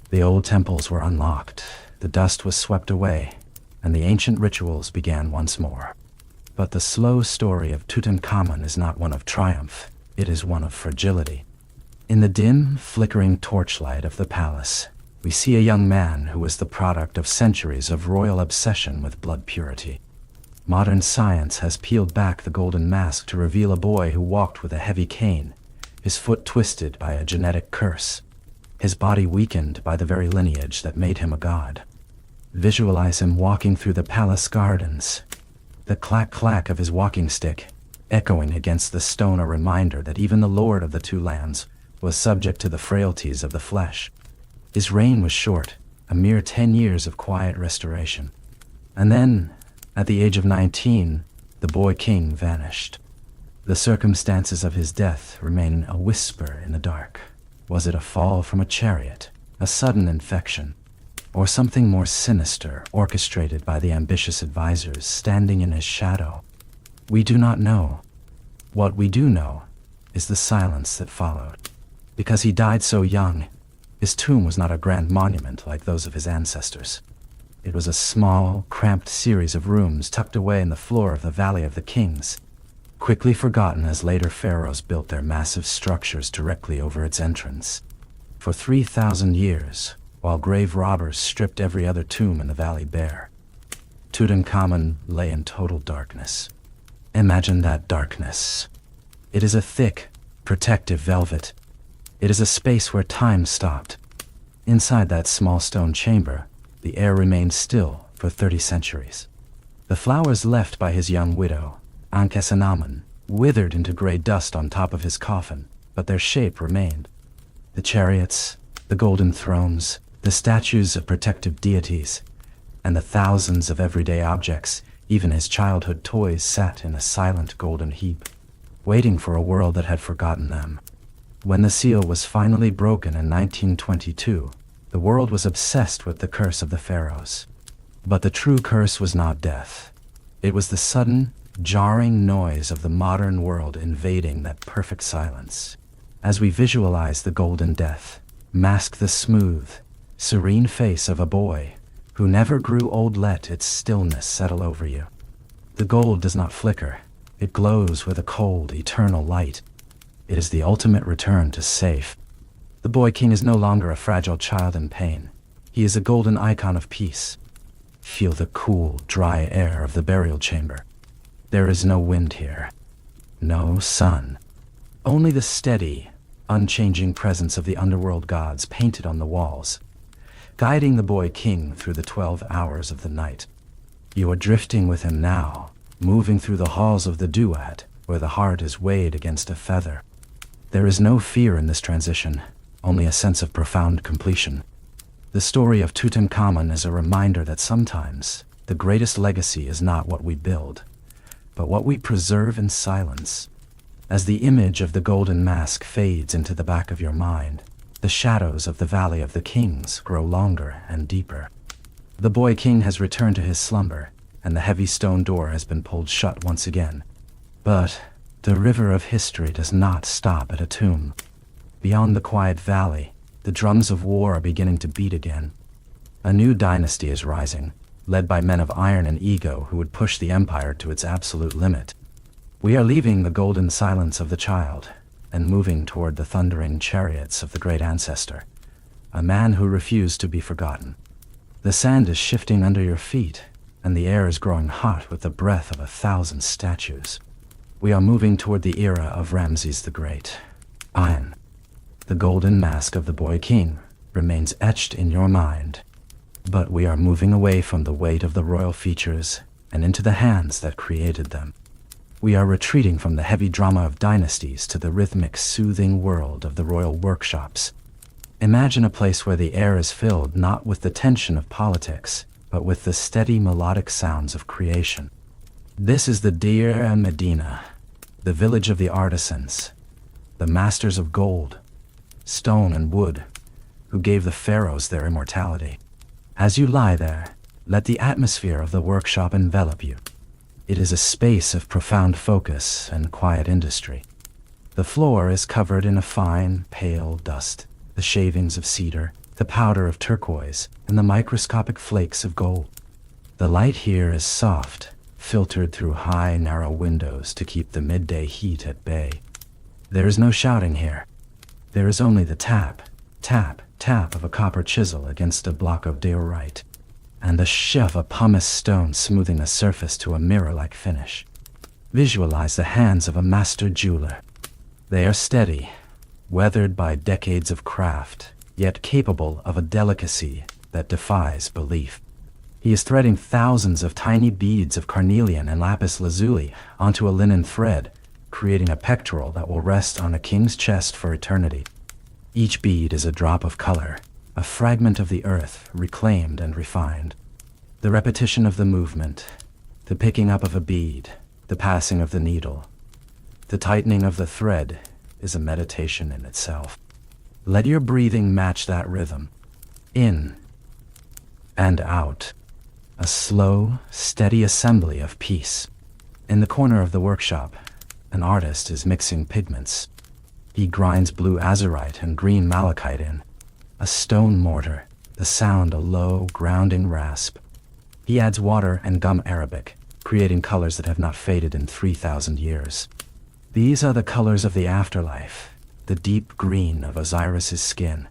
The old temples were unlocked, the dust was swept away, and the ancient rituals began once more. But the slow story of Tutankhamun is not one of triumph, it is one of fragility. In the dim, flickering torchlight of the palace, we see a young man who was the product of centuries of royal obsession with blood purity. Modern science has peeled back the golden mask to reveal a boy who walked with a heavy cane, his foot twisted by a genetic curse, his body weakened by the very lineage that made him a god. Visualize him walking through the palace gardens, the clack-clack of his walking stick echoing against the stone, a reminder that even the Lord of the Two Lands was subject to the frailties of the flesh. His reign was short, a mere 10 years of quiet restoration. And then, at the age of 19, the boy king vanished. The circumstances of his death remain a whisper in the dark. Was it a fall from a chariot, a sudden infection, or something more sinister orchestrated by the ambitious advisors standing in his shadow? We do not know. What we do know is the silence that followed. Because he died so young, his tomb was not a grand monument like those of his ancestors. It was a small, cramped series of rooms tucked away in the floor of the Valley of the Kings, quickly forgotten as later pharaohs built their massive structures directly over its entrance. For 3,000 years, while grave robbers stripped every other tomb in the valley bare, Tutankhamun lay in total darkness. Imagine that darkness. It is a thick, protective velvet. It is a space where time stopped. Inside that small stone chamber, the air remained still for 30 centuries. The flowers left by his young widow, Ankhesenamun, withered into gray dust on top of his coffin, but their shape remained. The chariots, the golden thrones, the statues of protective deities, and the thousands of everyday objects, even his childhood toys, sat in a silent golden heap, waiting for a world that had forgotten them. When the seal was finally broken in 1922, the world was obsessed with the curse of the Pharaohs. But the true curse was not death. It was the sudden, jarring noise of the modern world invading that perfect silence. As we visualize the golden death, mask the smooth, serene face of a boy who never grew old, let its stillness settle over you. The gold does not flicker. It glows with a cold, eternal light. It is the ultimate return to safe. The boy king is no longer a fragile child in pain. He is a golden icon of peace. Feel the cool, dry air of the burial chamber. There is no wind here. No sun. Only the steady, unchanging presence of the underworld gods painted on the walls, guiding the boy king through the 12 hours of the night. You are drifting with him now, moving through the halls of the duat, where the heart is weighed against a feather. There is no fear in this transition, only a sense of profound completion. The story of Tutankhamun is a reminder that sometimes the greatest legacy is not what we build, but what we preserve in silence. As the image of the golden mask fades into the back of your mind, the shadows of the Valley of the Kings grow longer and deeper. The boy king has returned to his slumber, and the heavy stone door has been pulled shut once again. But the river of history does not stop at a tomb. Beyond the quiet valley, the drums of war are beginning to beat again. A new dynasty is rising, led by men of iron and ego who would push the empire to its absolute limit. We are leaving the golden silence of the child and moving toward the thundering chariots of the great ancestor, a man who refused to be forgotten. The sand is shifting under your feet, and the air is growing hot with the breath of 1,000 statues. We are moving toward the era of Ramses the Great. Iron. The golden mask of the boy king remains etched in your mind. But we are moving away from the weight of the royal features and into the hands that created them. We are retreating from the heavy drama of dynasties to the rhythmic, soothing world of the royal workshops. Imagine a place where the air is filled not with the tension of politics, but with the steady melodic sounds of creation. This is the Deir el-Medina, the village of the artisans, the masters of gold, stone and wood, who gave the pharaohs their immortality. As you lie there, let the atmosphere of the workshop envelop you. It is a space of profound focus and quiet industry. The floor is covered in a fine, pale dust, the shavings of cedar, the powder of turquoise, and the microscopic flakes of gold. The light here is soft, filtered through high, narrow windows to keep the midday heat at bay. There is no shouting here. There is only the tap, tap, tap of a copper chisel against a block of diorite, and the sh of a pumice stone smoothing a surface to a mirror-like finish. Visualize the hands of a master jeweler. They are steady, weathered by decades of craft, yet capable of a delicacy that defies belief. He is threading thousands of tiny beads of carnelian and lapis lazuli onto a linen thread, creating a pectoral that will rest on a king's chest for eternity. Each bead is a drop of color, a fragment of the earth reclaimed and refined. The repetition of the movement, the picking up of a bead, the passing of the needle, the tightening of the thread is a meditation in itself. Let your breathing match that rhythm. In and out. A slow, steady assembly of peace. In the corner of the workshop, an artist is mixing pigments. He grinds blue azurite and green malachite in a stone mortar, the sound a low, grounding rasp. He adds water and gum arabic, creating colors that have not faded in 3,000 years. These are the colors of the afterlife, the deep green of Osiris's skin,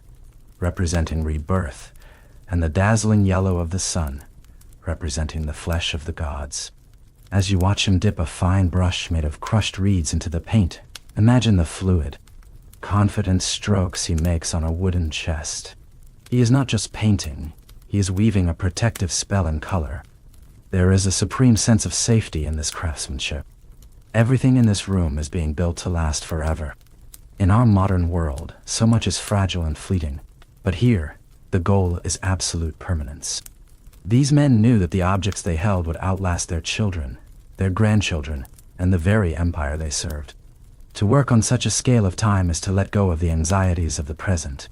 representing rebirth, and the dazzling yellow of the sun, representing the flesh of the gods. As you watch him dip a fine brush made of crushed reeds into the paint, imagine the fluid, confident strokes he makes on a wooden chest. He is not just painting, he is weaving a protective spell in color. There is a supreme sense of safety in this craftsmanship. Everything in this room is being built to last forever. In our modern world, so much is fragile and fleeting, but here, the goal is absolute permanence. These men knew that the objects they held would outlast their children, their grandchildren, and the very empire they served. To work on such a scale of time is to let go of the anxieties of the present.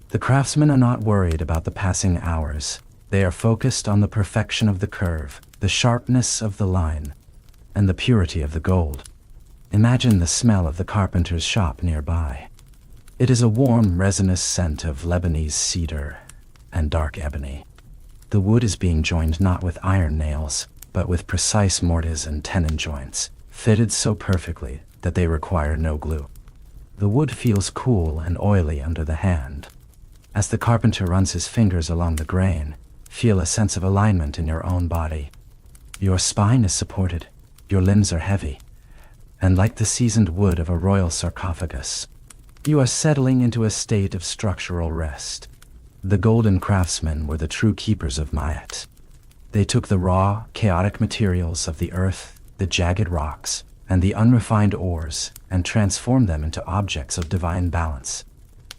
The craftsmen are not worried about the passing hours. They are focused on the perfection of the curve, the sharpness of the line, and the purity of the gold. Imagine the smell of the carpenter's shop nearby. It is a warm, resinous scent of Lebanese cedar and dark ebony. The wood is being joined not with iron nails, but with precise mortise and tenon joints, fitted so perfectly that they require no glue. The wood feels cool and oily under the hand. As the carpenter runs his fingers along the grain, feel a sense of alignment in your own body. Your spine is supported, your limbs are heavy, and like the seasoned wood of a royal sarcophagus, you are settling into a state of structural rest. The golden craftsmen were the true keepers of Mayat. They took the raw, chaotic materials of the earth, the jagged rocks, and the unrefined ores, and transformed them into objects of divine balance.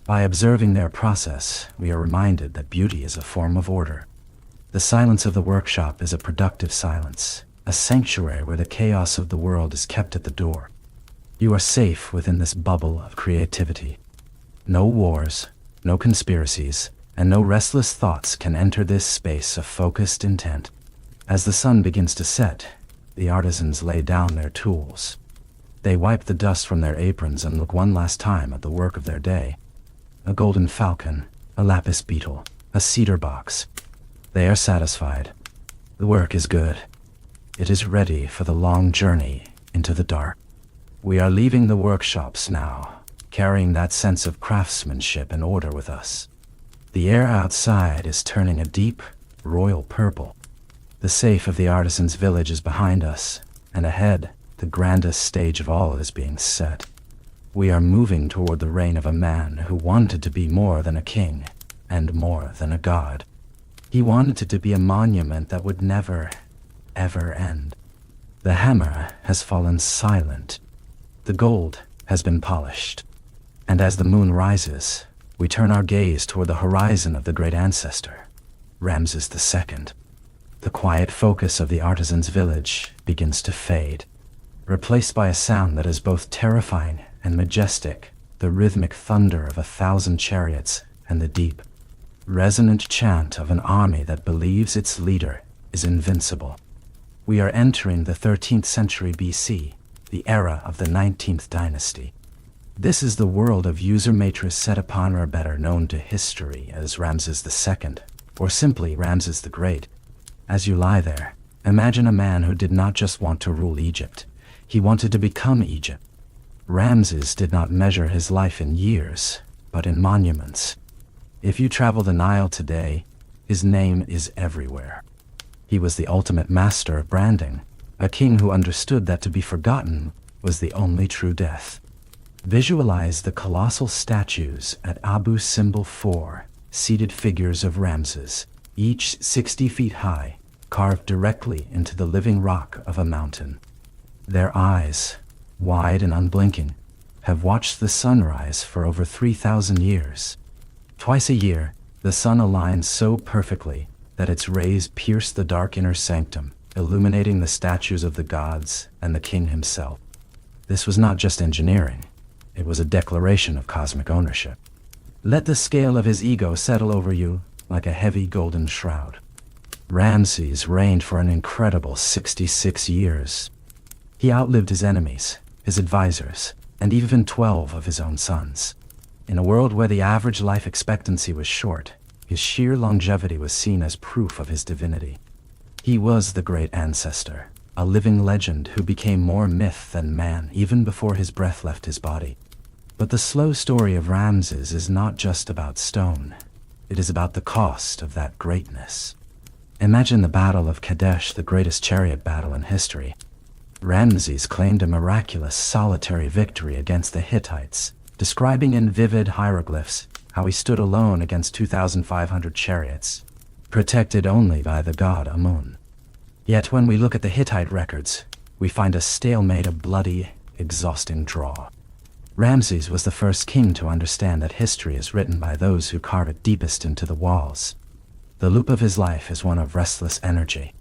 By observing their process, we are reminded that beauty is a form of order. The silence of the workshop is a productive silence, a sanctuary where the chaos of the world is kept at the door. You are safe within this bubble of creativity. No wars, no conspiracies, and no restless thoughts can enter this space of focused intent. As the sun begins to set, the artisans lay down their tools. They wipe the dust from their aprons and look one last time at the work of their day. A golden falcon, a lapis beetle, a cedar box. They are satisfied. The work is good. It is ready for the long journey into the dark. We are leaving the workshops now, carrying that sense of craftsmanship and order with us. The air outside is turning a deep, royal purple. The safe of the artisans' village is behind us, and ahead, the grandest stage of all is being set. We are moving toward the reign of a man who wanted to be more than a king, and more than a god. He wanted it to be a monument that would never, ever end. The hammer has fallen silent. The gold has been polished. And as the moon rises, we turn our gaze toward the horizon of the great ancestor, Ramses II. The quiet focus of the artisan's village begins to fade, replaced by a sound that is both terrifying and majestic, the rhythmic thunder of 1,000 chariots and the deep, resonant chant of an army that believes its leader is invincible. We are entering the 13th century BC, the era of the 19th dynasty. This is the world of user matrix Setapanra, better known to history as Ramses II, or simply Ramses the Great. As you lie there, imagine a man who did not just want to rule Egypt, he wanted to become Egypt. Ramses did not measure his life in years, but in monuments. If you travel the Nile today, his name is everywhere. He was the ultimate master of branding, a king who understood that to be forgotten was the only true death. Visualize the colossal statues at Abu Simbel 4, seated figures of Ramses, each 60 feet high, carved directly into the living rock of a mountain. Their eyes, wide and unblinking, have watched the sunrise for over 3,000 years. Twice a year, the sun aligns so perfectly that its rays pierce the dark inner sanctum, illuminating the statues of the gods and the king himself. This was not just engineering, it was a declaration of cosmic ownership. Let the scale of his ego settle over you like a heavy golden shroud. Ramses reigned for an incredible 66 years. He outlived his enemies, his advisors, and even 12 of his own sons. In a world where the average life expectancy was short, his sheer longevity was seen as proof of his divinity. He was the great ancestor, a living legend who became more myth than man even before his breath left his body. But the slow story of Ramses is not just about stone. It is about the cost of that greatness. Imagine the Battle of Kadesh, the greatest chariot battle in history. Ramses claimed a miraculous solitary victory against the Hittites, describing in vivid hieroglyphs how he stood alone against 2,500 chariots, protected only by the god Amun. Yet when we look at the Hittite records, we find a stalemate, a bloody, exhausting draw. Ramses was the first king to understand that history is written by those who carve it deepest into the walls. The loop of his life is one of restless energy.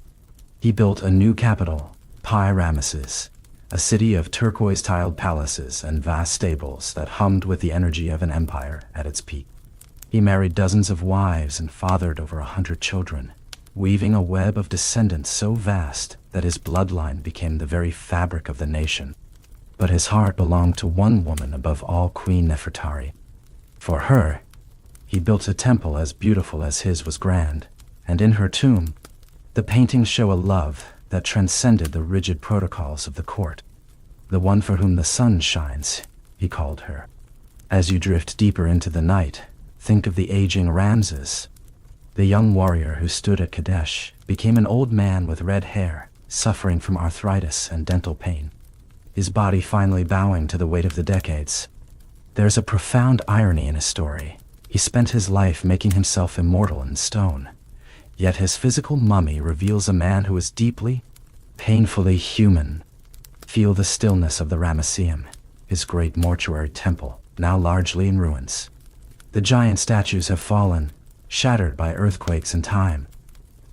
He built a new capital, Pi Ramesses, a city of turquoise-tiled palaces and vast stables that hummed with the energy of an empire at its peak. He married dozens of wives and fathered over 100 children, weaving a web of descendants so vast that his bloodline became the very fabric of the nation. But his heart belonged to one woman above all, Queen Nefertari. For her, he built a temple as beautiful as his was grand, and in her tomb, the paintings show a love that transcended the rigid protocols of the court. The one for whom the sun shines, he called her. As you drift deeper into the night, think of the aging Ramses. The young warrior who stood at Kadesh became an old man with red hair, suffering from arthritis and dental pain, his body finally bowing to the weight of the decades. There's a profound irony in his story. He spent his life making himself immortal in stone, yet his physical mummy reveals a man who is deeply, painfully human. Feel the stillness of the Ramesseum, his great mortuary temple, now largely in ruins. The giant statues have fallen, shattered by earthquakes and time.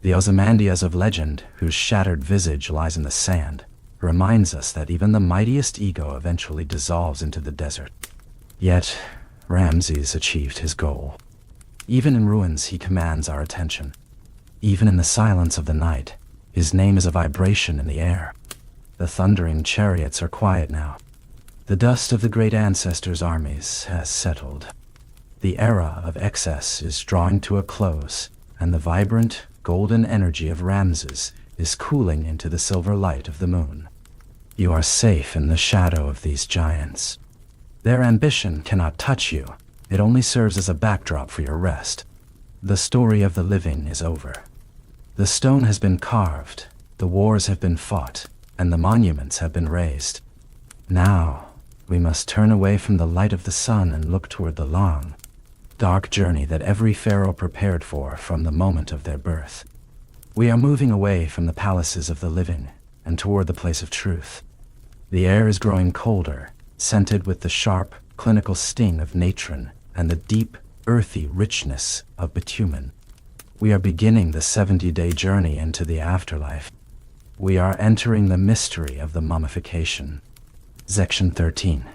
The Ozymandias of legend, whose shattered visage lies in the sand, reminds us that even the mightiest ego eventually dissolves into the desert. Yet, Ramses achieved his goal. Even in ruins, he commands our attention. Even in the silence of the night, his name is a vibration in the air. The thundering chariots are quiet now. The dust of the great ancestors' armies has settled. The era of excess is drawing to a close, and the vibrant, golden energy of Ramses is cooling into the silver light of the moon. You are safe in the shadow of these giants. Their ambition cannot touch you. It only serves as a backdrop for your rest. The story of the living is over. The stone has been carved, the wars have been fought, and the monuments have been raised. Now, we must turn away from the light of the sun and look toward the long, dark journey that every pharaoh prepared for from the moment of their birth. We are moving away from the palaces of the living and toward the place of truth. The air is growing colder, scented with the sharp, clinical sting of natron and the deep, earthy richness of bitumen. We are beginning the 70-day journey into the afterlife. We are entering the mystery of the mummification. Section 13.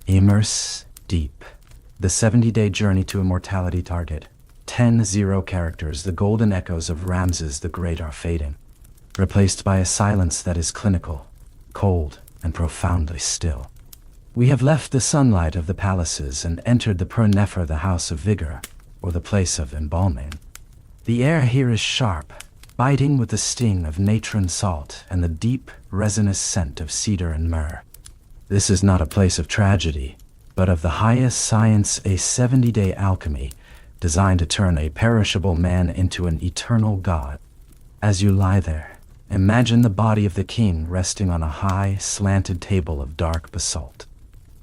Immerse deep. The 70-day journey to immortality target. 10 characters. The golden echoes of Ramses the Great are fading, replaced by a silence that is clinical, cold, and profoundly still. We have left the sunlight of the palaces and entered the Per-Nefer, the house of vigor, or the place of embalming. The air here is sharp, biting with the sting of natron salt and the deep, resinous scent of cedar and myrrh. This is not a place of tragedy, but of the highest science, a 70-day alchemy designed to turn a perishable man into an eternal god. As you lie there, imagine the body of the king resting on a high, slanted table of dark basalt.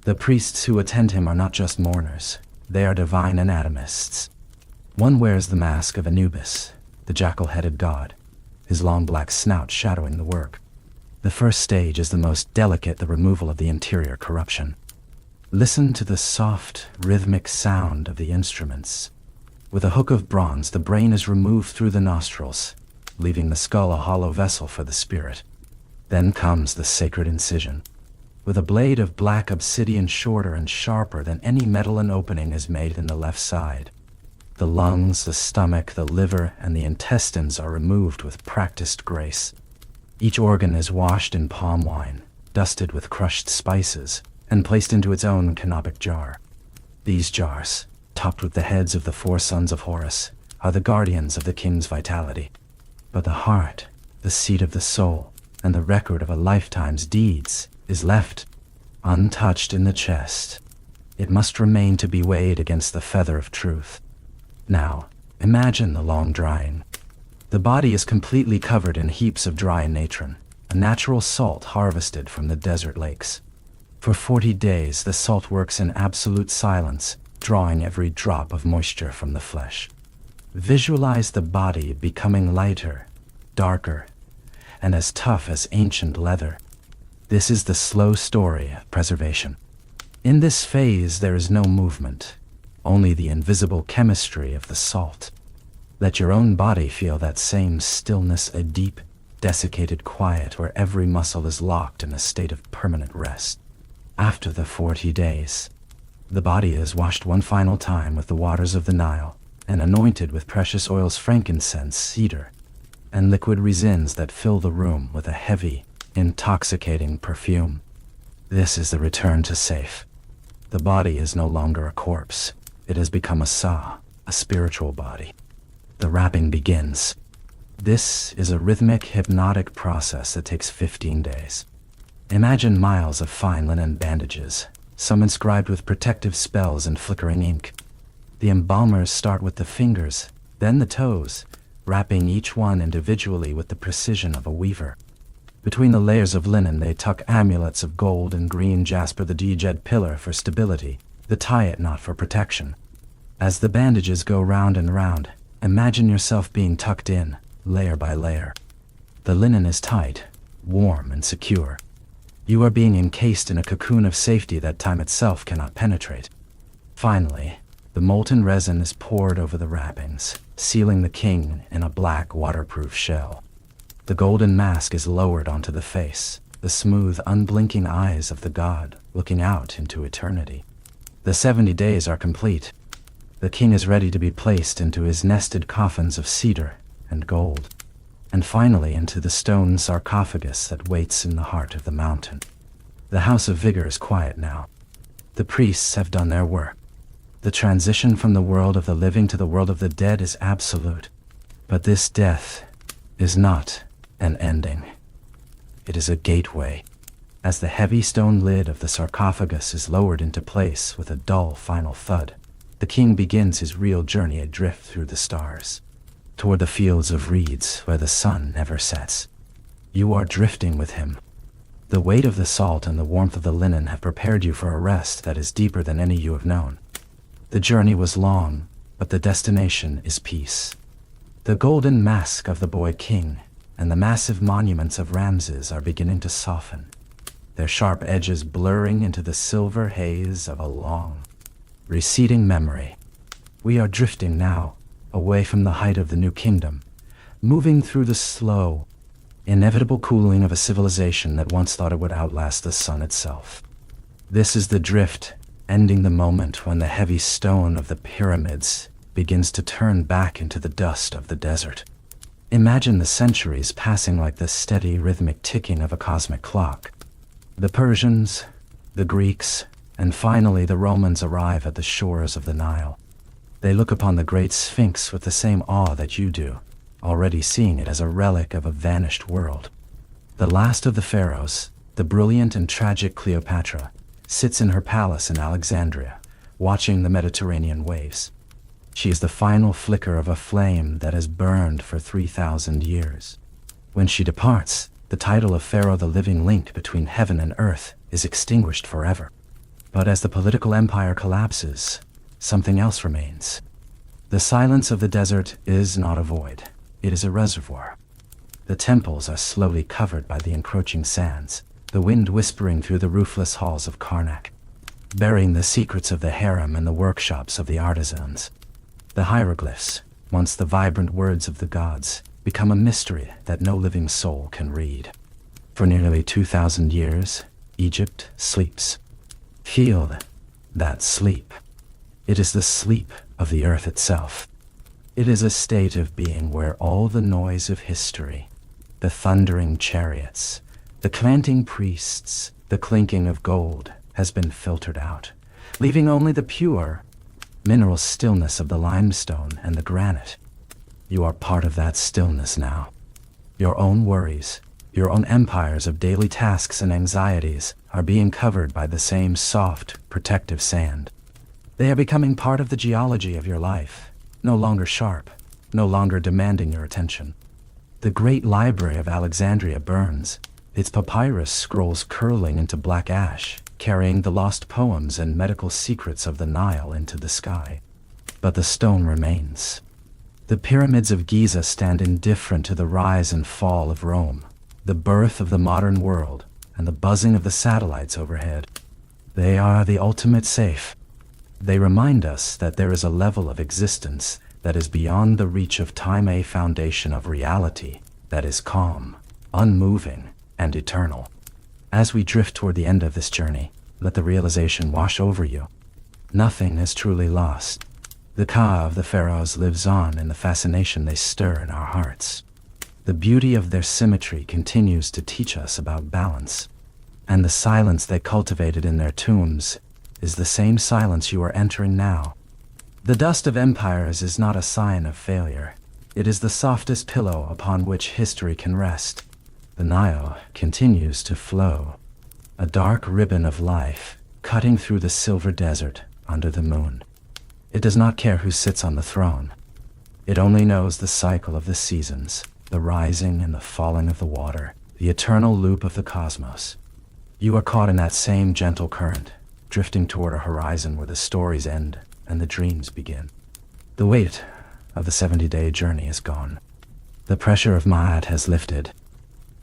The priests who attend him are not just mourners, they are divine anatomists. One wears the mask of Anubis, the jackal-headed god, his long black snout shadowing the work. The first stage is the most delicate, the removal of the interior corruption. Listen to the soft, rhythmic sound of the instruments. With a hook of bronze, the brain is removed through the nostrils, leaving the skull a hollow vessel for the spirit. Then comes the sacred incision. With a blade of black obsidian shorter and sharper than any metal, an opening is made in the left side. The lungs, the stomach, the liver, and the intestines are removed with practiced grace. Each organ is washed in palm wine, dusted with crushed spices, and placed into its own canopic jar. These jars, topped with the heads of the 4 sons of Horus, are the guardians of the king's vitality. But the heart, the seat of the soul, and the record of a lifetime's deeds is left untouched in the chest. It must remain to be weighed against the feather of truth. Now, imagine the long drying. The body is completely covered in heaps of dry natron, a natural salt harvested from the desert lakes. For 40 days, the salt works in absolute silence, drawing every drop of moisture from the flesh. Visualize the body becoming lighter, darker, and as tough as ancient leather. This is the slow story of preservation. In this phase, there is no movement, only the invisible chemistry of the salt. Let your own body feel that same stillness, a deep, desiccated quiet where every muscle is locked in a state of permanent rest. After the 40 days, the body is washed one final time with the waters of the Nile and anointed with precious oils, frankincense, cedar, and liquid resins that fill the room with a heavy, intoxicating perfume. This is the return to safe. The body is no longer a corpse. It has become a saw, a spiritual body. The wrapping begins. This is a rhythmic, hypnotic process that takes 15 days. Imagine miles of fine linen bandages, some inscribed with protective spells and flickering ink. The embalmers start with the fingers, then the toes, wrapping each one individually with the precision of a weaver. Between the layers of linen they tuck amulets of gold and green jasper, the D-jet pillar for stability, the tie-it knot for protection. As the bandages go round and round, imagine yourself being tucked in, layer by layer. The linen is tight, warm, and secure. You are being encased in a cocoon of safety that time itself cannot penetrate. Finally, the molten resin is poured over the wrappings, sealing the king in a black, waterproof shell. The golden mask is lowered onto the face, the smooth, unblinking eyes of the god looking out into eternity. The 70 days are complete. The king is ready to be placed into his nested coffins of cedar and gold, and finally into the stone sarcophagus that waits in the heart of the mountain. The House of Vigor is quiet now. The priests have done their work. The transition from the world of the living to the world of the dead is absolute. But this death is not an ending. It is a gateway. As the heavy stone lid of the sarcophagus is lowered into place with a dull final thud, the king begins his real journey adrift through the stars, toward the fields of reeds where the sun never sets. You are drifting with him. The weight of the salt and the warmth of the linen have prepared you for a rest that is deeper than any you have known. The journey was long, but the destination is peace. The golden mask of the boy king and the massive monuments of Ramses are beginning to soften, their sharp edges blurring into the silver haze of a long, receding memory. We are drifting now, away from the height of the new kingdom, moving through the slow, inevitable cooling of a civilization that once thought it would outlast the sun itself. This is the drift, ending the moment when the heavy stone of the pyramids begins to turn back into the dust of the desert. Imagine the centuries passing like the steady, rhythmic ticking of a cosmic clock. The Persians, the Greeks, and finally the Romans arrive at the shores of the Nile. They look upon the great Sphinx with the same awe that you do, already seeing it as a relic of a vanished world. The last of the pharaohs, the brilliant and tragic Cleopatra, sits in her palace in Alexandria, watching the Mediterranean waves. She is the final flicker of a flame that has burned for 3,000 years. When she departs, the title of Pharaoh, the living link between heaven and earth, is extinguished forever. But as the political empire collapses, something else remains. The silence of the desert is not a void. It is a reservoir. The temples are slowly covered by the encroaching sands, the wind whispering through the roofless halls of Karnak, burying the secrets of the harem and the workshops of the artisans. The hieroglyphs, once the vibrant words of the gods, become a mystery that no living soul can read. For nearly 2,000 years, Egypt sleeps. Feel that sleep. It is the sleep of the earth itself. It is a state of being where all the noise of history, the thundering chariots, the chanting priests, the clinking of gold, has been filtered out, leaving only the pure, mineral stillness of the limestone and the granite. You are part of that stillness now. Your own worries, your own empires of daily tasks and anxieties are being covered by the same soft, protective sand. They are becoming part of the geology of your life, no longer sharp, no longer demanding your attention. The great library of Alexandria burns, its papyrus scrolls curling into black ash, carrying the lost poems and medical secrets of the Nile into the sky. But the stone remains. The pyramids of Giza stand indifferent to the rise and fall of Rome, the birth of the modern world, and the buzzing of the satellites overhead. They are the ultimate safe. They remind us that there is a level of existence that is beyond the reach of time, a foundation of reality that is calm, unmoving, and eternal. As we drift toward the end of this journey, let the realization wash over you. Nothing is truly lost. The Ka of the Pharaohs lives on in the fascination they stir in our hearts. The beauty of their symmetry continues to teach us about balance. And the silence they cultivated in their tombs is the same silence you are entering now. The dust of empires is not a sign of failure. It is the softest pillow upon which history can rest. The Nile continues to flow, a dark ribbon of life cutting through the silver desert under the moon. It does not care who sits on the throne. It only knows the cycle of the seasons, the rising and the falling of the water, the eternal loop of the cosmos. You are caught in that same gentle current, drifting toward a horizon where the stories end and the dreams begin. The weight of the 70-day journey is gone. The pressure of Ma'at has lifted.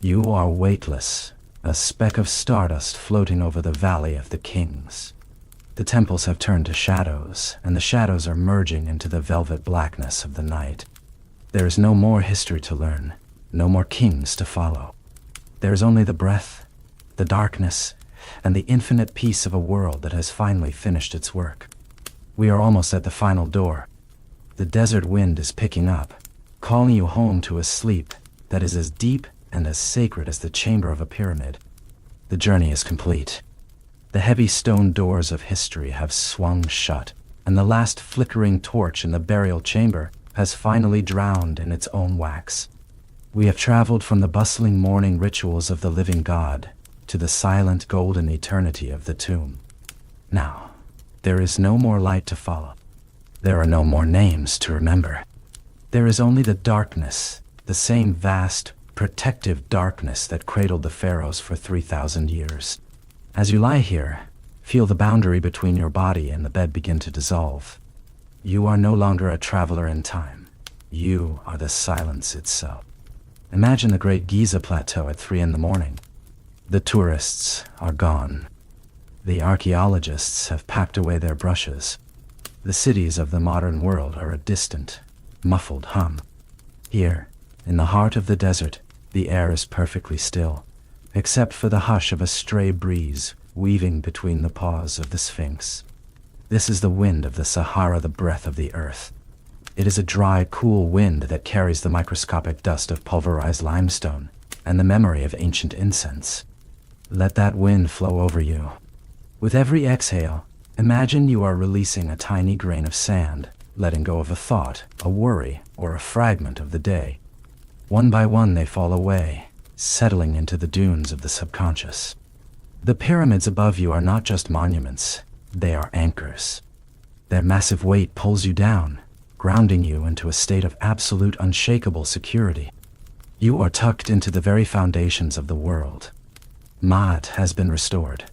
You are weightless, a speck of stardust floating over the Valley of the Kings. The temples have turned to shadows, and the shadows are merging into the velvet blackness of the night. There is no more history to learn, no more kings to follow. There is only the breath, the darkness, and the infinite peace of a world that has finally finished its work. We are almost at the final door. The desert wind is picking up, calling you home to a sleep that is as deep and as sacred as the chamber of a pyramid. The journey is complete. The heavy stone doors of history have swung shut, and the last flickering torch in the burial chamber has finally drowned in its own wax. We have traveled from the bustling morning rituals of the living God to the silent golden eternity of the tomb. Now, there is no more light to follow. There are no more names to remember. There is only the darkness, the same vast, protective darkness that cradled the Pharaohs for 3,000 years. As you lie here, feel the boundary between your body and the bed begin to dissolve. You are no longer a traveler in time. You are the silence itself. Imagine the great Giza Plateau at 3 a.m. The tourists are gone. The archaeologists have packed away their brushes. The cities of the modern world are a distant, muffled hum. Here, in the heart of the desert, the air is perfectly still, except for the hush of a stray breeze weaving between the paws of the Sphinx. This is the wind of the Sahara, the breath of the earth. It is a dry, cool wind that carries the microscopic dust of pulverized limestone and the memory of ancient incense. Let that wind flow over you. With every exhale, imagine you are releasing a tiny grain of sand, letting go of a thought, a worry, or a fragment of the day. One by one they fall away, settling into the dunes of the subconscious. The pyramids above you are not just monuments, they are anchors. Their massive weight pulls you down, grounding you into a state of absolute unshakable security. You are tucked into the very foundations of the world. Ma'at has been restored.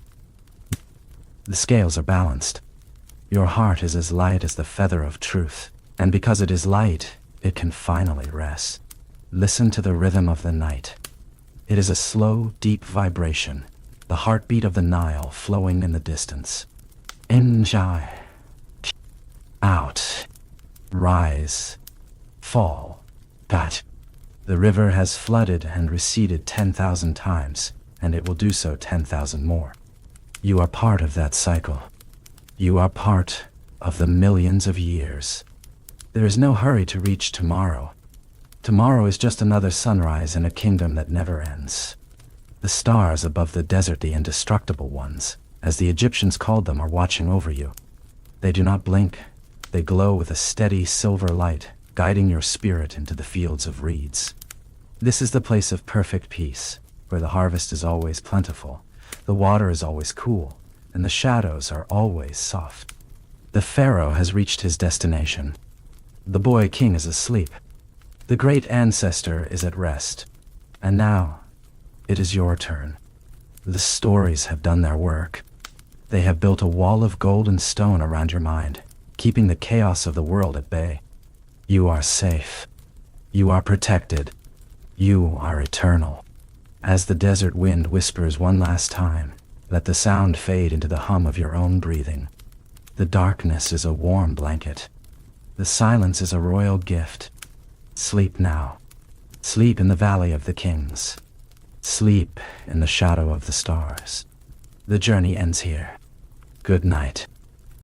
The scales are balanced. Your heart is as light as the feather of truth, and because it is light, it can finally rest. Listen to the rhythm of the night. It is a slow, deep vibration, the heartbeat of the Nile flowing in the distance. In, out, rise, fall, pat. The river has flooded and receded 10,000 times, and it will do so 10,000 more. You are part of that cycle. You are part of the millions of years. There is no hurry to reach tomorrow. Tomorrow is just another sunrise in a kingdom that never ends. The stars above the desert, the indestructible ones, as the Egyptians called them, are watching over you. They do not blink. They glow with a steady silver light, guiding your spirit into the fields of reeds. This is the place of perfect peace, where the harvest is always plentiful, the water is always cool, and the shadows are always soft. The Pharaoh has reached his destination. The boy king is asleep. The great ancestor is at rest. And now, it is your turn. The stories have done their work. They have built a wall of gold and stone around your mind, keeping the chaos of the world at bay. You are safe. You are protected. You are eternal. As the desert wind whispers one last time, let the sound fade into the hum of your own breathing. The darkness is a warm blanket. The silence is a royal gift. Sleep now. Sleep in the Valley of the Kings. Sleep in the shadow of the stars. The journey ends here. Good night.